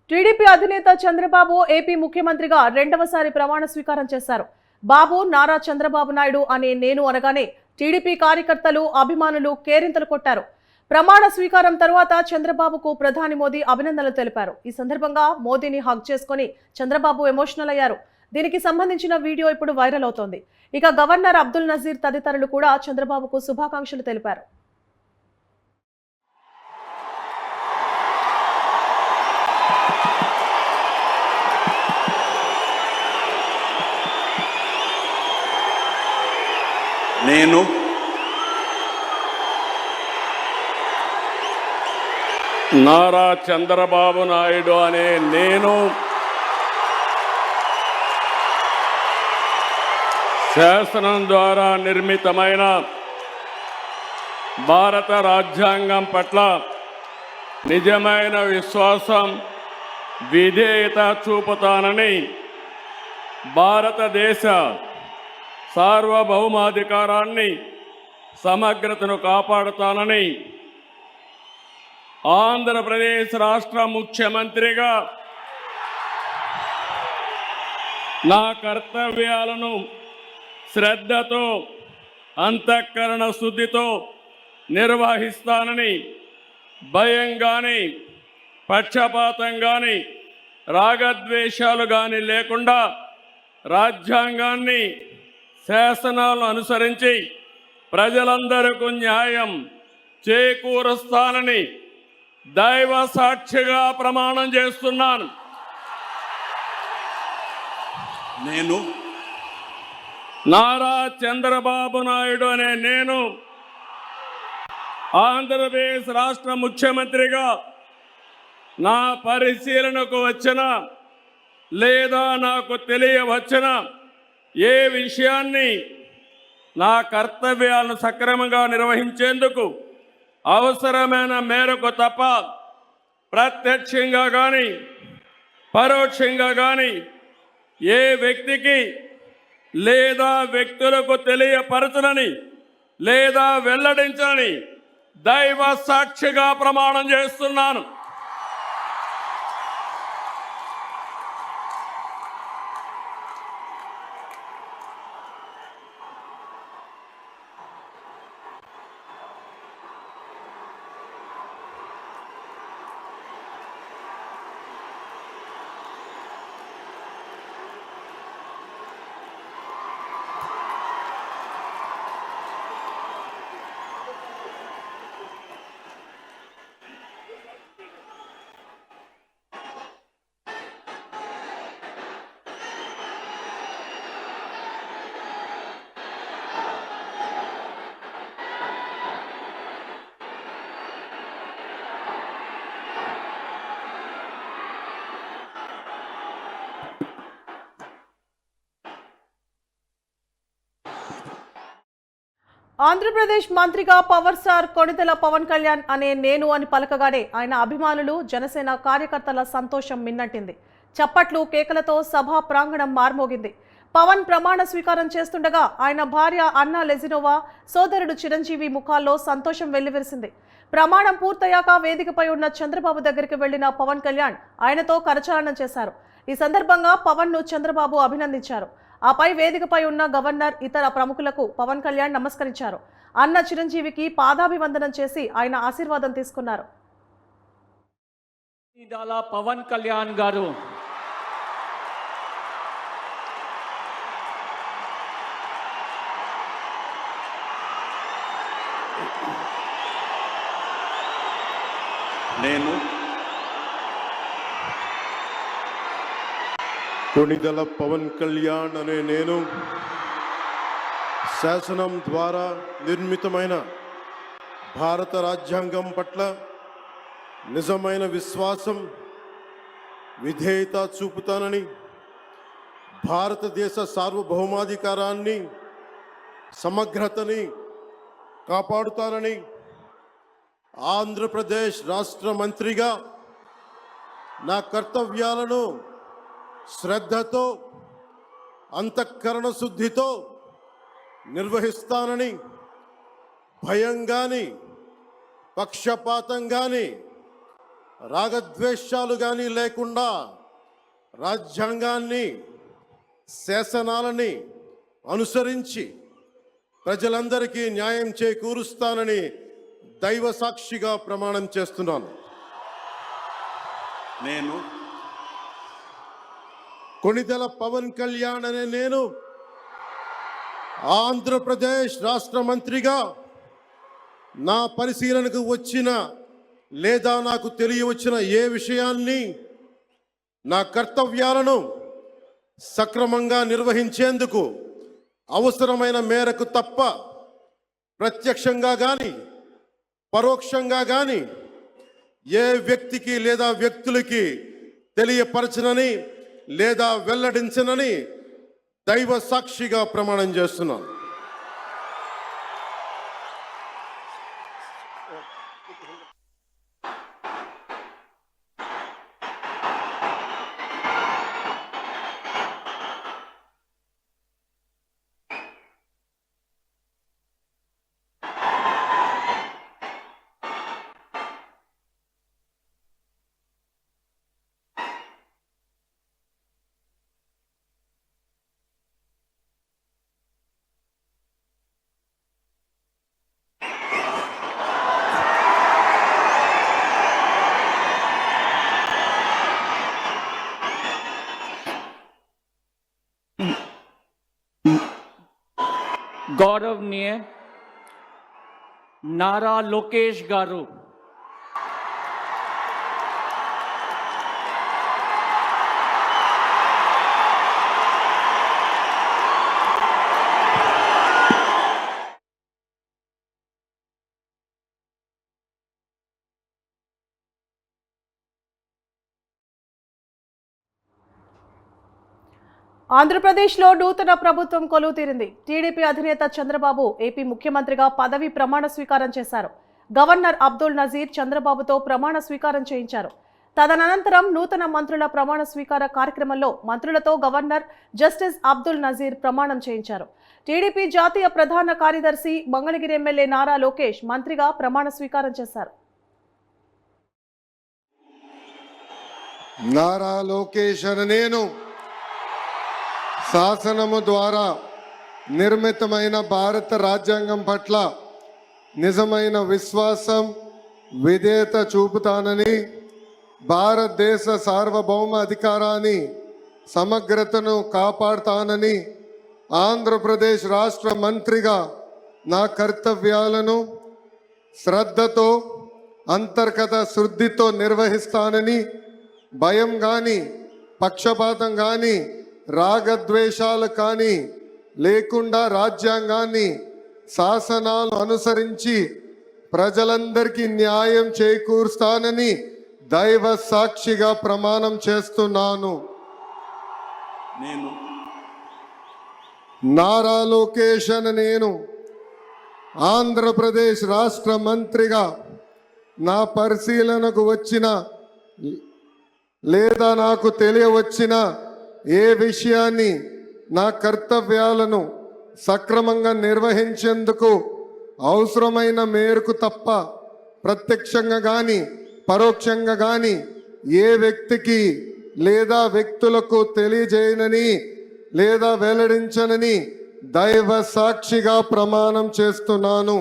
TDP అధినేత Chandrababu AP ముఖ్యమంత్రిగా రెండవసారి ప్రమాణ స్వీకారం చేశారు. బాబు నారా చంద్రబాబు నాయుడు అనే నేను అనగానే టీడీపీ కార్యకర్తలు, అభిమానులు కేరింతలు కొట్టారు. ప్రమాణ స్వీకారం తర్వాత చంద్రబాబుకు ప్రధాని మోదీ అభినందనలు తెలిపారు. ఈ సందర్భంగా మోదీని హగ్ చేసుకుని చంద్రబాబు ఎమోషనల్ అయ్యారు. దీనికి సంబంధించిన వీడియో ఇప్పుడు వైరల్ అవుతోంది. ఇక గవర్నర్ అబ్దుల్ నజీర్ తదితరులు కూడా చంద్రబాబుకు శుభాకాంక్షలు తెలిపారు. నేను నారా చంద్రబాబు నాయుడు అనే నేను శాసనం ద్వారా నిర్మితమైన భారత రాజ్యాంగం పట్ల నిజమైన విశ్వాసం, విధేయత చూపుతానని, భారతదేశ సార్వభౌమాధికారాన్ని, సమగ్రతను కాపాడుతానని, ఆంధ్రప్రదేశ్ రాష్ట్ర ముఖ్యమంత్రిగా నా కర్తవ్యాలను శ్రద్ధతో, అంతఃకరణ శుద్ధితో నిర్వహిస్తానని, భయం కానీ, పక్షపాతం కానీ, రాగద్వేషాలు కానీ లేకుండా రాజ్యాంగాన్ని, శాసనాలను అనుసరించి ప్రజలందరికీ న్యాయం చేకూరుస్తానని దైవ సాక్షిగా ప్రమాణం చేస్తున్నాను. నేను నారా చంద్రబాబు నాయుడు అనే నేను ఆంధ్రప్రదేశ్ రాష్ట్ర ముఖ్యమంత్రిగా నా పరిశీలనకు వచ్చిన లేదా నాకు తెలియవచ్చిన ఏ విషయాన్ని నా కర్తవ్యాలను సక్రమంగా నిర్వహించేందుకు అవసరమైన మేరకు తప్ప ప్రత్యక్షంగా కానీ పరోక్షంగా కానీ ఏ వ్యక్తికి లేదా వ్యక్తులకు తెలియపరచనని లేదా వెల్లడించని దైవ సాక్షిగా ప్రమాణం చేస్తున్నాను. ఆంధ్రప్రదేశ్ మంత్రిగా పవర్ స్టార్ కొణిదెల పవన్ కళ్యాణ్ అనే నేను అని పలకగానే ఆయన అభిమానులు, జనసేన కార్యకర్తల సంతోషం మిన్నట్టింది. చప్పట్లు, కేకలతో సభా ప్రాంగణం మార్మోగింది. పవన్ ప్రమాణ స్వీకారం చేస్తుండగా ఆయన భార్య అన్నా లెజినోవా, సోదరుడు చిరంజీవి ముఖాల్లో సంతోషం వెల్లివిరిసింది. ప్రమాణం పూర్తయ్యాక వేదికపై ఉన్న చంద్రబాబు దగ్గరికి వెళ్లిన పవన్ కళ్యాణ్ ఆయనతో కరచాలనం చేశారు. ఈ సందర్భంగా పవన్ ను చంద్రబాబు అభినందించారు. ఆపై వేదికపై ఉన్న గవర్నర్, ఇతర ప్రముఖులకు పవన్ కళ్యాణ్ నమస్కరించారు. అన్న చిరంజీవికి పాదాభివందనం చేసి ఆయన ఆశీర్వాదం తీసుకున్నారు. పవన్ కళ్యాణ్ గారు నేను కొణిదెల పవన్ కళ్యాణ్ అనే నేను శాసనం ద్వారా నిర్మితమైన భారత రాజ్యాంగం పట్ల నిజమైన విశ్వాసం, విధేయత చూపుతానని, భారతదేశ సార్వభౌమాధికారాన్ని, సమగ్రతని కాపాడుతానని, ఆంధ్రప్రదేశ్ రాష్ట్ర మంత్రిగా నా కర్తవ్యాలను శ్రద్ధతో, అంతఃకరణ శుద్ధితో నిర్వహిస్తానని, భయం కానీ, పక్షపాతం కానీ, రాగద్వేషాలు కానీ లేకుండా రాజ్యాంగాన్ని శాసనాలని అనుసరించి ప్రజలందరికీ న్యాయం చేకూరుస్తానని దైవ సాక్షిగా ప్రమాణం చేస్తున్నాను. నేను కొణిదెల పవన్ కళ్యాణ్ అనే నేను ఆంధ్రప్రదేశ్ రాష్ట్ర మంత్రిగా నా పరిశీలనకు వచ్చిన లేదా నాకు తెలియవచ్చిన ఏ విషయాన్ని నా కర్తవ్యాలను సక్రమంగా నిర్వహించేందుకు అవసరమైన మేరకు తప్ప ప్రత్యక్షంగా కానీ పరోక్షంగా కానీ ఏ వ్యక్తికి లేదా వ్యక్తులకి తెలియపరచనని లేదా వెల్లడించనని దైవ సాక్షిగా ప్రమాణం చేస్తున్నాను. गौरवनीय नारा लोकेश गारू, ఆంధ్రప్రదేశ్లో నూతన ప్రభుత్వం కొలువు తీరింది. టీడీపీ అధినేత చంద్రబాబు ఏపీ ముఖ్యమంత్రిగా పదవి ప్రమాణ స్వీకారం చేశారు. గవర్నర్ అబ్దుల్ నజీర్ చంద్రబాబుతో ప్రమాణ స్వీకారం చేయించారు. తదనంతరం నూతన మంత్రుల ప్రమాణ స్వీకార కార్యక్రమంలో మంత్రులతో గవర్నర్ జస్టిస్ అబ్దుల్ నజీర్ ప్రమాణం చేయించారు. టీడీపీ జాతీయ ప్రధాన కార్యదర్శి మంగళగిరి ఎమ్మెల్యే నారా లోకేష్ మంత్రిగా ప్రమాణ స్వీకారం చేశారు. నారా లోకేష్ అనే నేను శాసనము ద్వారా నిర్మితమైన భారత రాజ్యాంగం పట్ల నిజమైన విశ్వాసం విధేయత చూపుతానని, భారతదేశ సార్వభౌమ అధికారాన్ని సమగ్రతను కాపాడుతానని, ఆంధ్రప్రదేశ్ రాష్ట్ర మంత్రిగా నా కర్తవ్యాలను శ్రద్ధతో అంతర్గత శుద్ధితో నిర్వహిస్తానని, భయం కానీ పక్షపాతం కానీ రాగద్వేషాలు కానీ లేకుండా రాజ్యాంగాన్ని శాసనాలు అనుసరించి ప్రజలందరికీ న్యాయం చేకూరుస్తానని దైవ సాక్షిగా ప్రమాణం చేస్తున్నాను. నేను నారా లోకేష్ అనే నేను ఆంధ్రప్రదేశ్ రాష్ట్ర మంత్రిగా నా పరిశీలనకు వచ్చిన లేదా నాకు తెలియవచ్చిన ఏ విషయాన్ని నా కర్తవ్యాలను సక్రమంగా నిర్వహించేందుకు అవసరమైన మేరకు తప్ప ప్రత్యక్షంగా కానీ పరోక్షంగా కానీ ఏ వ్యక్తికి లేదా వ్యక్తులకు తెలియజేయనని లేదా వెల్లడించనని దైవ సాక్షిగా ప్రమాణం చేస్తున్నాను.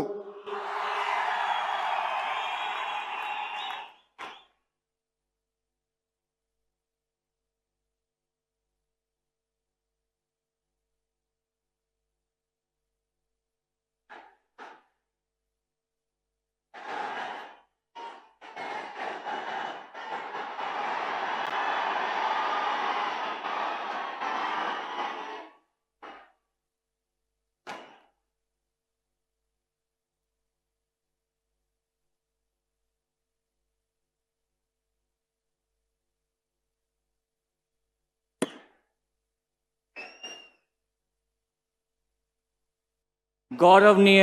गौरवनीय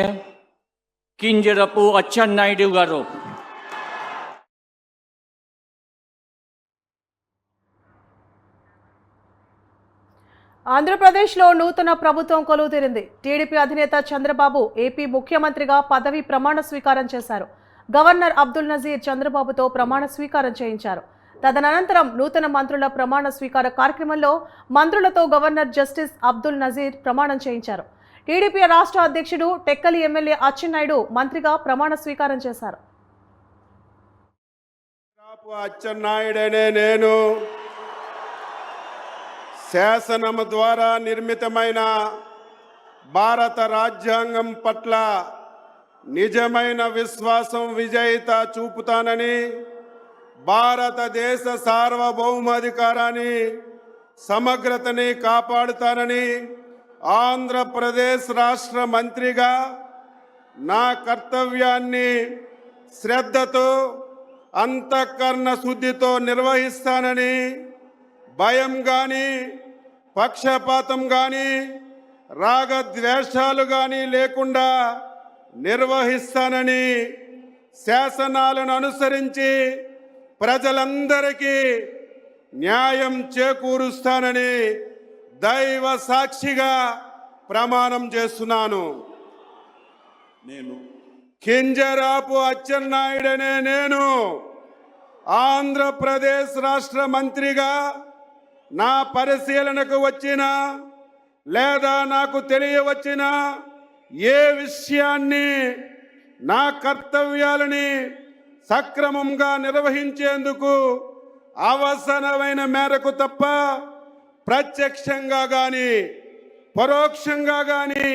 किंजरपु अच्చెన్నాయుడు गारू, ఆంధ్రప్రదేశ్లో నూతన ప్రభుత్వం కొలువు తీరింది. టీడీపీ అధినేత చంద్రబాబు ఏపీ ముఖ్యమంత్రిగా పదవి ప్రమాణ స్వీకారం చేశారు. గవర్నర్ అబ్దుల్ నజీర్ చంద్రబాబుతో ప్రమాణ స్వీకారం చేయించారు. తదనంతరం నూతన మంత్రుల ప్రమాణ స్వీకార కార్యక్రమంలో మంత్రులతో గవర్నర్ జస్టిస్ అబ్దుల్ నజీర్ ప్రమాణం చేయించారు. టీడీపీ రాష్ట్ర అధ్యక్షుడు టెక్కలి ఎమ్మెల్యే అచ్చెన్నాయుడు మంత్రిగా ప్రమాణ స్వీకారం చేశారు. అచ్చెన్నాయుడనే నేను శాసనం ద్వారా నిర్మితమైన భారత రాజ్యాంగం పట్ల నిజమైన విశ్వాసం విజేత చూపుతానని, భారతదేశ సార్వభౌమాధికారాన్ని సమగ్రతని కాపాడుతానని, ఆంధ్రప్రదేశ్ రాష్ట్ర మంత్రిగా నా కర్తవ్యాన్ని శ్రద్ధతో అంతఃకరణ శుద్ధితో నిర్వహిస్తానని, భయం కానీ పక్షపాతం కానీ రాగద్వేషాలు కానీ లేకుండా నిర్వహిస్తానని, శాసనాలను అనుసరించి ప్రజలందరికీ న్యాయం చేకూరుస్తానని దైవ సాక్షిగా ప్రమాణం చేస్తున్నాను. నేను కింజరాపు అచ్చెన్నాయుడనే నేను ఆంధ్రప్రదేశ్ రాష్ట్ర మంత్రిగా నా పరిశీలనకు వచ్చిన లేదా నాకు తెలియవచ్చిన ఏ విషయాన్ని నా కర్తవ్యాలని సక్రమంగా నిర్వహించేందుకు అవసరమైన మేరకు తప్ప ప్రత్యక్షంగా కానీ పరోక్షంగా కానీ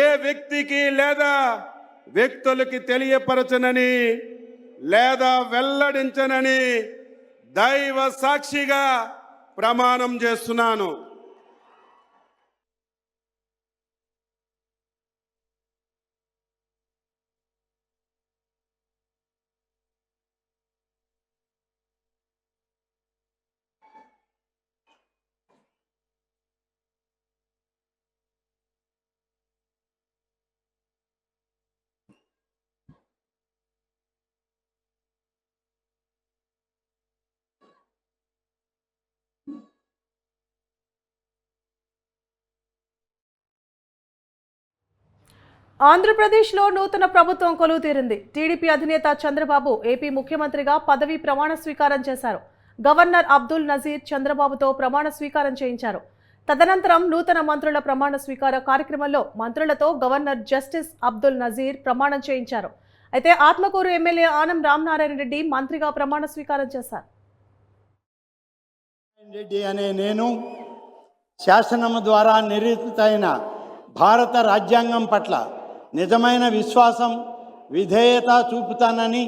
ఏ వ్యక్తికి లేదా వ్యక్తులకి తెలియపరచనని లేదా వెల్లడించనని దైవ సాక్షిగా ప్రమాణం చేస్తున్నాను. ఆంధ్రప్రదేశ్లో నూతన ప్రభుత్వం కొలువు తీరింది. టీడీపీ అధినేత చంద్రబాబు ఏపీ ముఖ్యమంత్రిగా పదవీ ప్రమాణ స్వీకారం చేశారు. గవర్నర్ అబ్దుల్ నజీర్ చంద్రబాబుతో ప్రమాణ స్వీకారం చేయించారు. తదనంతరం నూతన మంత్రుల ప్రమాణ స్వీకార కార్యక్రమంలో మంత్రులతో గవర్నర్ జస్టిస్ అబ్దుల్ నజీర్ ప్రమాణం చేయించారు. అయితే ఆత్మకూరు ఎమ్మెల్యే ఆనం రామనారాయణ రెడ్డి మంత్రిగా ప్రమాణ స్వీకారం చేశారు. రెడ్డి అనే నేను శాసనము ద్వారా నిర్మితమైన భారత రాజ్యాంగం పట్ల నిజమైన విశ్వాసం విధేయత చూపుతానని,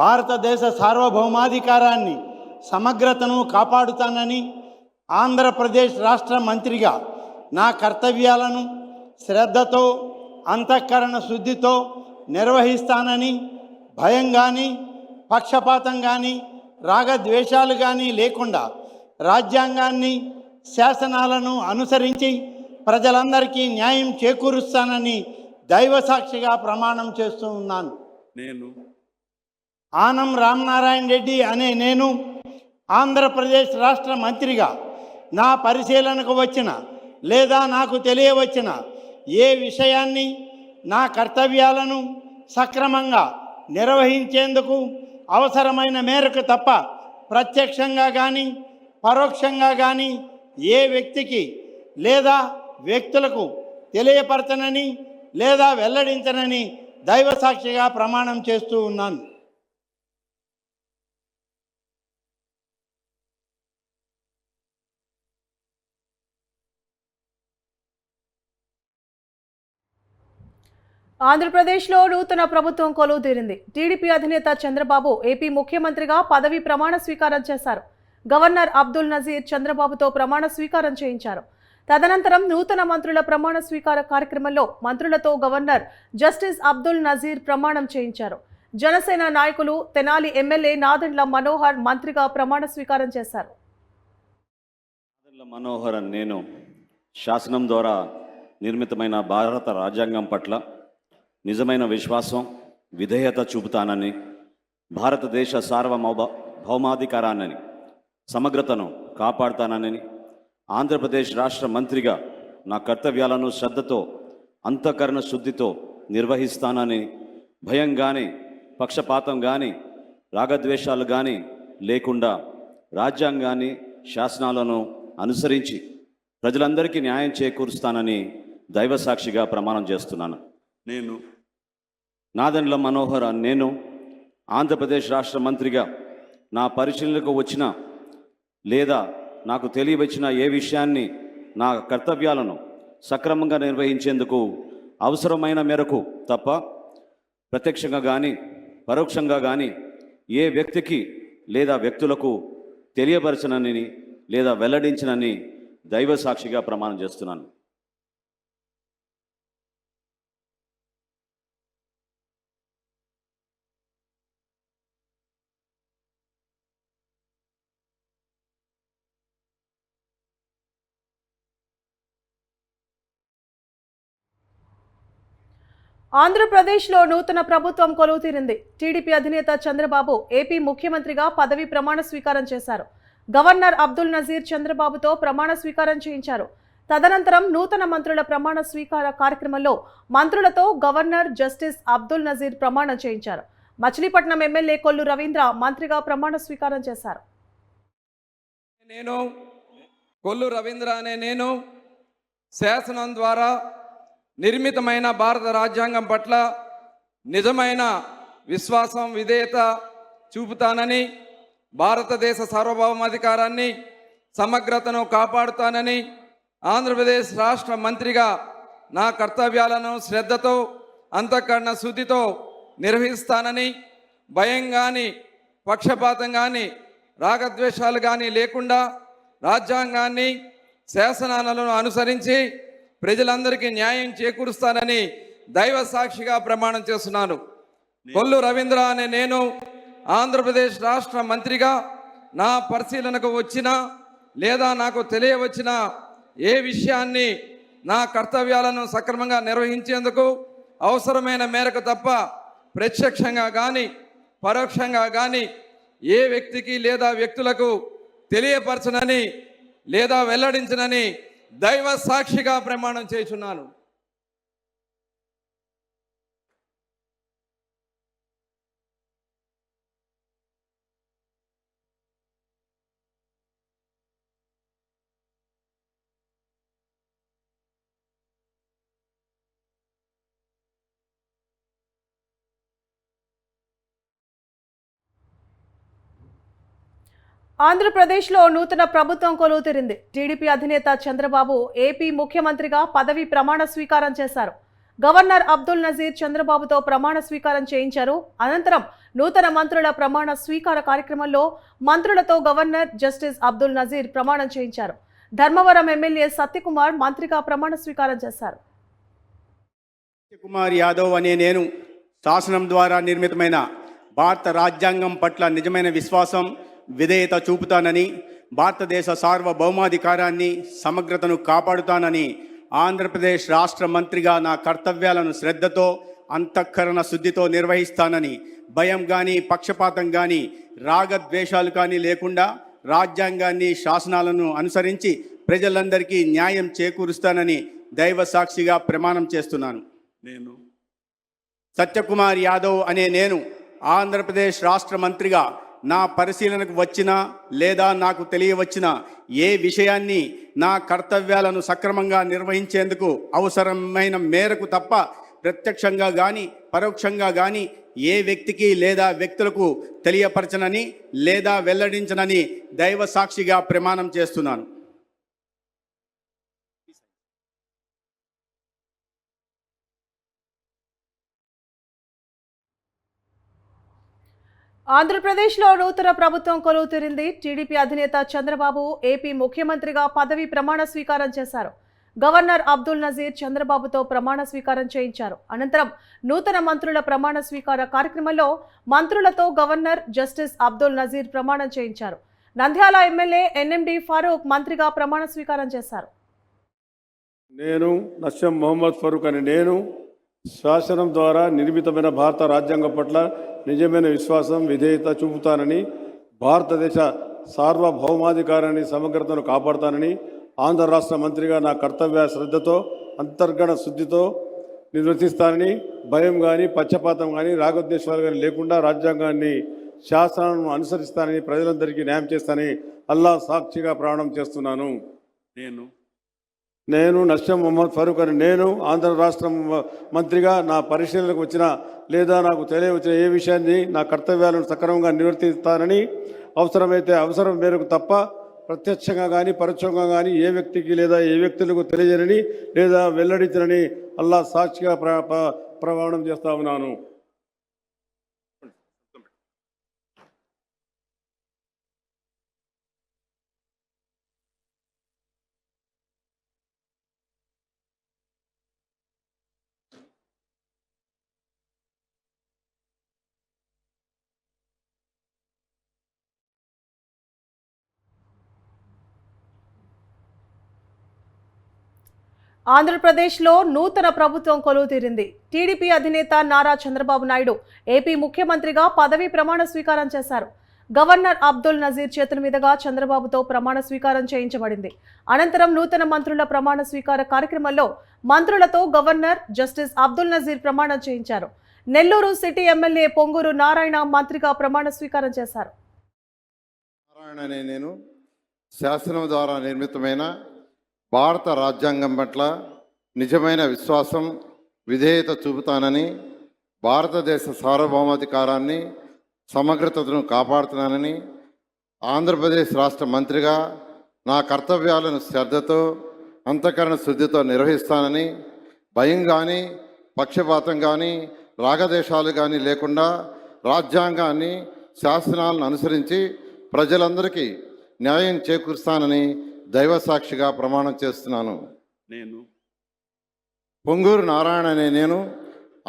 భారతదేశ సార్వభౌమాధికారాన్ని సమగ్రతను కాపాడుతానని, ఆంధ్రప్రదేశ్ రాష్ట్ర మంత్రిగా నా కర్తవ్యాలను శ్రద్ధతో అంతఃకరణ శుద్ధితో నిర్వహిస్తానని, భయం కానీ పక్షపాతం కానీ రాగద్వేషాలు కానీ లేకుండా రాజ్యాంగాన్ని శాసనాలను అనుసరించి ప్రజలందరికీ న్యాయం చేకూరుస్తానని దైవ సాక్షిగా ప్రమాణం చేస్తూ ఉన్నాను. నేను ఆనం రామనారాయణ రెడ్డి అనే నేను ఆంధ్రప్రదేశ్ రాష్ట్ర మంత్రిగా నా పరిశీలనకు వచ్చిన లేదా నాకు తెలియవచ్చిన ఏ విషయాన్ని నా కర్తవ్యాలను సక్రమంగా నిర్వహించేందుకు అవసరమైన మేరకు తప్ప ప్రత్యక్షంగా కానీ పరోక్షంగా కానీ ఏ వ్యక్తికి లేదా వ్యక్తులకు తెలియపరచనని లేదా వెల్లడించనని దైవ సాక్షిగా ప్రమాణం చేస్తూ ఉన్నాను. ఆంధ్రప్రదేశ్లో నూతన ప్రభుత్వం కొలువు తీరింది. టీడీపీ అధినేత చంద్రబాబు ఏపీ ముఖ్యమంత్రిగా పదవీ ప్రమాణ స్వీకారం చేశారు. గవర్నర్ అబ్దుల్ నజీర్ చంద్రబాబుతో ప్రమాణ స్వీకారం చేయించారు. తదనంతరం నూతన మంత్రుల ప్రమాణ స్వీకార కార్యక్రమంలో మంత్రులతో గవర్నర్ జస్టిస్ అబ్దుల్ నజీర్ ప్రమాణం చేయించారు. జనసేన నాయకులు తెనాలి ఎమ్మెల్యే నాదెండ్ల మనోహర్ మంత్రిగా ప్రమాణ స్వీకారం చేశారు. నాదెండ్ల మనోహర్ నేను శాసనం ద్వారా నిర్మితమైన భారత రాజ్యాంగం పట్ల నిజమైన విశ్వాసం విధేయత చూపుతానని, భారతదేశ సార్వభౌమాధికారాన్ని సమగ్రతను కాపాడుతానని, ఆంధ్రప్రదేశ్ రాష్ట్ర మంత్రిగా నా కర్తవ్యాలను శ్రద్ధతో అంతఃకరణ శుద్ధితో నిర్వహిస్తానని, భయం కానీ పక్షపాతం కానీ రాగద్వేషాలు కానీ లేకుండా రాజ్యాంగాన్ని శాసనాలను అనుసరించి ప్రజలందరికీ న్యాయం చేకూరుస్తానని దైవ సాక్షిగా ప్రమాణం చేస్తున్నాను. నేను నాదెండ్ల మనోహర్ అనే నేను ఆంధ్రప్రదేశ్ రాష్ట్ర మంత్రిగా నా పరిశీలనకు వచ్చిన లేదా నాకు తెలియవచ్చిన ఏ విషయాన్ని నా కర్తవ్యాలను సక్రమంగా నిర్వహించేందుకు అవసరమైన మేరకు తప్ప ప్రత్యక్షంగా కానీ పరోక్షంగా కానీ ఏ వ్యక్తికి లేదా వ్యక్తులకు తెలియపరచనని లేదా వెల్లడించనని దైవ సాక్షిగా ప్రమాణం చేస్తున్నాను. ఆంధ్రప్రదేశ్లో నూతన ప్రభుత్వం కొలువుతీరింది. టీడీపీ అధినేత చంద్రబాబు ఏపీ ముఖ్యమంత్రిగా పదవి ప్రమాణ స్వీకారం చేశారు. గవర్నర్ అబ్దుల్ నజీర్ చంద్రబాబుతో ప్రమాణ స్వీకారం చేయించారు. తదనంతరం నూతన మంత్రుల ప్రమాణ స్వీకార కార్యక్రమంలో మంత్రులతో గవర్నర్ జస్టిస్ అబ్దుల్ నజీర్ ప్రమాణం చేయించారు. మచిలీపట్నం ఎమ్మెల్యే కొల్లు రవీంద్ర మంత్రిగా ప్రమాణ స్వీకారం చేశారు. నేను కొల్లు రవీంద్ర అనే నేను శాసనం ద్వారా నిర్మితమైన భారత రాజ్యాంగం పట్ల నిజమైన విశ్వాసం విధేయత చూపుతానని, భారతదేశ సార్వభౌమాధికారాన్ని సమగ్రతను కాపాడుతానని, ఆంధ్రప్రదేశ్ రాష్ట్ర మంత్రిగా నా కర్తవ్యాలను శ్రద్ధతో అంతఃకరణ శుద్ధితో నిర్వహిస్తానని, భయం కానీ పక్షపాతం కానీ రాగద్వేషాలు కానీ లేకుండా రాజ్యాంగాన్ని శాసనాలను అనుసరించి ప్రజలందరికీ న్యాయం చేకూరుస్తానని దైవ సాక్షిగా ప్రమాణం చేస్తున్నాను. కొల్లు రవీంద్ర అనే నేను ఆంధ్రప్రదేశ్ రాష్ట్ర మంత్రిగా నా పరిశీలనకు వచ్చిన లేదా నాకు తెలియవచ్చిన ఏ విషయాన్ని నా కర్తవ్యాలను సక్రమంగా నిర్వహించేందుకు అవసరమైన మేరకు తప్ప ప్రత్యక్షంగా కానీ పరోక్షంగా కానీ ఏ వ్యక్తికి లేదా వ్యక్తులకు తెలియపరచనని లేదా వెల్లడించనని దైవ సాక్షిగా ప్రమాణం చేస్తున్నాను. ఆంధ్రప్రదేశ్లో నూతన ప్రభుత్వం కొలువుతీరింది. టీడీపీ అధినేత చంద్రబాబు ఏపీ ముఖ్యమంత్రిగా పదవి ప్రమాణ స్వీకారం చేశారు. గవర్నర్ అబ్దుల్ నజీర్ చంద్రబాబుతో ప్రమాణ స్వీకారం చేయించారు. అనంతరం నూతన మంత్రుల ప్రమాణ స్వీకార కార్యక్రమంలో మంత్రులతో గవర్నర్ జస్టిస్ అబ్దుల్ నజీర్ ప్రమాణం చేయించారు. ధర్మవరం ఎమ్మెల్యే సత్యకుమార్ మంత్రిగా ప్రమాణ స్వీకారం చేశారు. సత్యకుమార్ యాదవ్ అనే నేను శాసనం ద్వారా నిర్మితమైన భారత రాజ్యాంగం పట్ల నిజమైన విశ్వాసం విధేయత చూపుతానని, భారతదేశ సార్వభౌమాధికారాన్ని సమగ్రతను కాపాడుతానని, ఆంధ్రప్రదేశ్ రాష్ట్ర మంత్రిగా నా కర్తవ్యాలను శ్రద్ధతో అంతఃకరణ శుద్ధితో నిర్వహిస్తానని, భయం కానీ పక్షపాతం కానీ రాగద్వేషాలు కానీ లేకుండా రాజ్యాంగాన్ని శాసనాలను అనుసరించి ప్రజలందరికీ న్యాయం చేకూరుస్తానని దైవ సాక్షిగా ప్రమాణం చేస్తున్నాను. నేను సత్యకుమార్ యాదవ్ అనే నేను ఆంధ్రప్రదేశ్ రాష్ట్ర మంత్రిగా నా పరిశీలనకు వచ్చిన లేదా నాకు తెలియవచ్చిన ఏ విషయాన్ని నా కర్తవ్యాలను సక్రమంగా నిర్వహించేందుకు అవసరమైన మేరకు తప్ప ప్రత్యక్షంగా కానీ పరోక్షంగా కానీ ఏ వ్యక్తికి లేదా వ్యక్తులకు తెలియపరచనని లేదా వెల్లడించనని దైవ సాక్షిగా ప్రమాణం చేస్తున్నాను. ఆంధ్రప్రదేశ్లో నూతన ప్రభుత్వం కొలువుతీరింది. టీడీపీ అధినేత చంద్రబాబు ఏపీ ముఖ్యమంత్రిగా పదవి ప్రమాణ స్వీకారం చేశారు. గవర్నర్ అబ్దుల్ నజీర్ చంద్రబాబుతో ప్రమాణ స్వీకారం చేయించారు. అనంతరం నూతన మంత్రుల ప్రమాణ స్వీకార కార్యక్రమంలో మంత్రులతో గవర్నర్ జస్టిస్ అబ్దుల్ నజీర్ ప్రమాణం చేయించారు. నంద్యాల ఎమ్మెల్యే ఎన్ఎండి ఫారూక్ మంత్రిగా ప్రమాణ స్వీకారం చేశారు. నేను నస్యం మొహమ్మద్ ఫరూక్ అని నేను శాసనం ద్వారా నిర్మితమైన భారత రాజ్యాంగం పట్ల నిజమైన విశ్వాసం విధేయత చూపుతానని, భారతదేశ సార్వభౌమాధికారాన్ని సమగ్రతను కాపాడుతానని, ఆంధ్ర రాష్ట్ర మంత్రిగా నా కర్తవ్య శ్రద్ధతో అంతర్గత శుద్ధితో నిర్వర్తిస్తానని, భయం కానీ పక్షపాతం కానీ రాగద్వేషాలు కానీ లేకుండా రాజ్యాంగాన్ని శాసనాలను అనుసరిస్తానని ప్రజలందరికీ న్యాయం చేస్తానని అల్లా సాక్షిగా ప్రమాణం చేస్తున్నాను. నేను నస్యం మొహమ్మద్ ఫరూక్ అని నేను ఆంధ్ర రాష్ట్ర మంత్రిగా నా పరిశీలనకు వచ్చిన లేదా నాకు తెలియవచ్చిన ఏ విషయాన్ని నా కర్తవ్యాలను సక్రమంగా నిర్వర్తిస్తానని అవసరమైతే అవసరం మేరకు తప్ప ప్రత్యక్షంగా కానీ పరోక్షంగా కానీ ఏ వ్యక్తికి లేదా ఏ వ్యక్తులకు తెలియజేయని లేదా వెల్లడించనని అల్లా సాక్షిగా ప్రమాణం చేస్తా ఉన్నాను. ఆంధ్రప్రదేశ్లో నూతన ప్రభుత్వం కొలువుతీరింది. టీడీపీ అధినేత నారా చంద్రబాబు నాయుడు ఏపీ ముఖ్యమంత్రిగా పదవీ ప్రమాణ స్వీకారం చేశారు. గవర్నర్ అబ్దుల్ నజీర్ చేతుల మీదుగా చంద్రబాబుతో ప్రమాణ స్వీకారం చేయించబడింది. అనంతరం నూతన మంత్రుల ప్రమాణ స్వీకార కార్యక్రమంలో మంత్రులతో గవర్నర్ జస్టిస్ అబ్దుల్ నజీర్ ప్రమాణం చేయించారు. నెల్లూరు సిటీ ఎమ్మెల్యే పొంగూరు నారాయణ మంత్రిగా ప్రమాణ స్వీకారం చేశారు. నేను శాసనం ద్వారా నిర్మితమైన భారత రాజ్యాంగం పట్ల నిజమైన విశ్వాసం, విధేయత చూపుతానని, భారతదేశ సార్వభౌమాధికారాన్ని, సమగ్రతను కాపాడుతున్నానని, ఆంధ్రప్రదేశ్ రాష్ట్ర మంత్రిగా నా కర్తవ్యాలను శ్రద్ధతో, అంతఃకరణ శుద్ధితో నిర్వహిస్తానని, భయం కానీ పక్షపాతం కానీ రాగదేశాలు కానీ లేకుండా రాజ్యాంగాన్ని, శాసనాలను అనుసరించి ప్రజలందరికీ న్యాయం చేకూరుస్తానని దైవ సాక్షిగా ప్రమాణం చేస్తున్నాను. పొంగూరు నారాయణ అనే నేను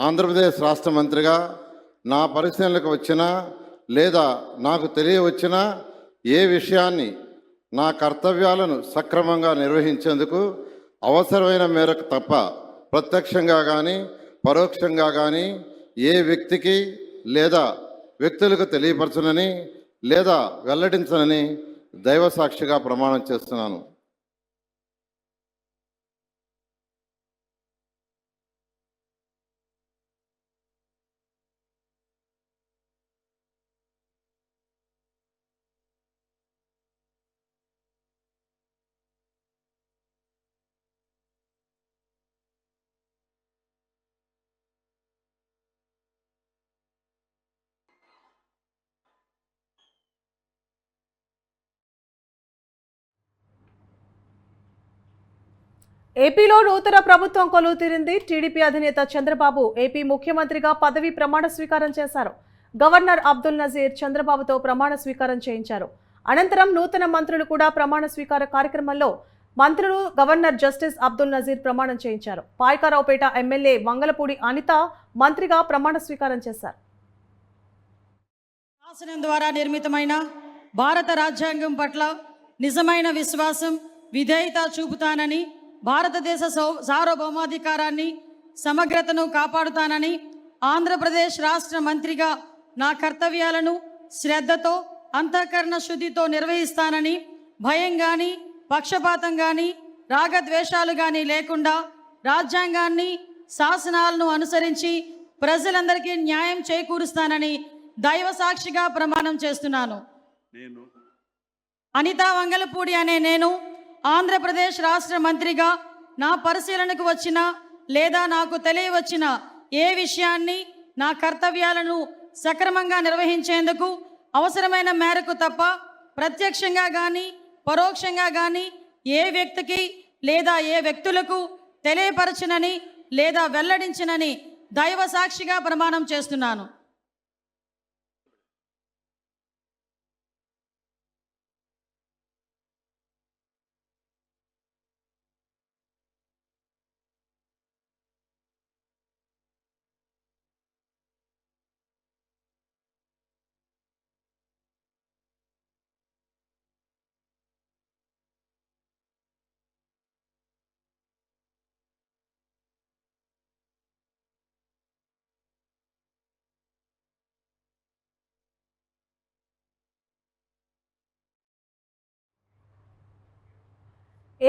ఆంధ్రప్రదేశ్ రాష్ట్ర మంత్రిగా నా పరిశీలనకు వచ్చిన లేదా నాకు తెలియవచ్చిన ఏ విషయాన్ని నా కర్తవ్యాలను సక్రమంగా నిర్వహించేందుకు అవసరమైన మేరకు తప్ప ప్రత్యక్షంగా కానీ పరోక్షంగా కానీ ఏ వ్యక్తికి లేదా వ్యక్తులకు తెలియపరచనని లేదా వెల్లడించనని దైవ సాక్షిగా ప్రమాణం చేస్తున్నాను. ఏపీలో నూతన ప్రభుత్వం కొలువుతీరింది. టీడీపీ అధినేత చంద్రబాబు ఏపీ ముఖ్యమంత్రిగా పదవీ ప్రమాణ స్వీకారం చేశారు. గవర్నర్ అబ్దుల్ నజీర్ చంద్రబాబుతో ప్రమాణ స్వీకారం చేయించారు. అనంతరం నూతన మంత్రులు కూడా ప్రమాణ స్వీకార కార్యక్రమంలో మంత్రులు గవర్నర్ జస్టిస్ అబ్దుల్ నజీర్ ప్రమాణం చేయించారు. పాయకారావుపేట ఎమ్మెల్యే వంగలపూడి అనిత మంత్రిగా ప్రమాణ స్వీకారం చేశారు. శాసనం ద్వారా నిర్మితమైన భారత రాజ్యాంగం పట్ల నిజమైన విశ్వాసం, విధేయత చూపుతానని, భారతదేశ సార్వభౌమాధికారాన్ని, సమగ్రతను కాపాడుతానని, ఆంధ్రప్రదేశ్ రాష్ట్ర మంత్రిగా నా కర్తవ్యాలను శ్రద్ధతో, అంతఃకరణ శుద్ధితో నిర్వహిస్తానని, భయం కానీ పక్షపాతం కానీ రాగద్వేషాలు కానీ లేకుండా రాజ్యాంగాన్ని, శాసనాలను అనుసరించి ప్రజలందరికీ న్యాయం చేకూరుస్తానని దైవ సాక్షిగా ప్రమాణం చేస్తున్నాను. అనితా వంగలపూడి అనే నేను ఆంధ్రప్రదేశ్ రాష్ట్ర మంత్రిగా నా పరిశీలనకు వచ్చిన లేదా నాకు తెలియవచ్చిన ఏ విషయాన్ని నా కర్తవ్యాలను సక్రమంగా నిర్వహించేందుకు అవసరమైన మేరకు తప్ప ప్రత్యక్షంగా కానీ పరోక్షంగా కానీ ఏ వ్యక్తికి లేదా ఏ వ్యక్తులకు తెలియపరచనని లేదా వెల్లడించనని దైవ సాక్షిగా ప్రమాణం చేస్తున్నాను.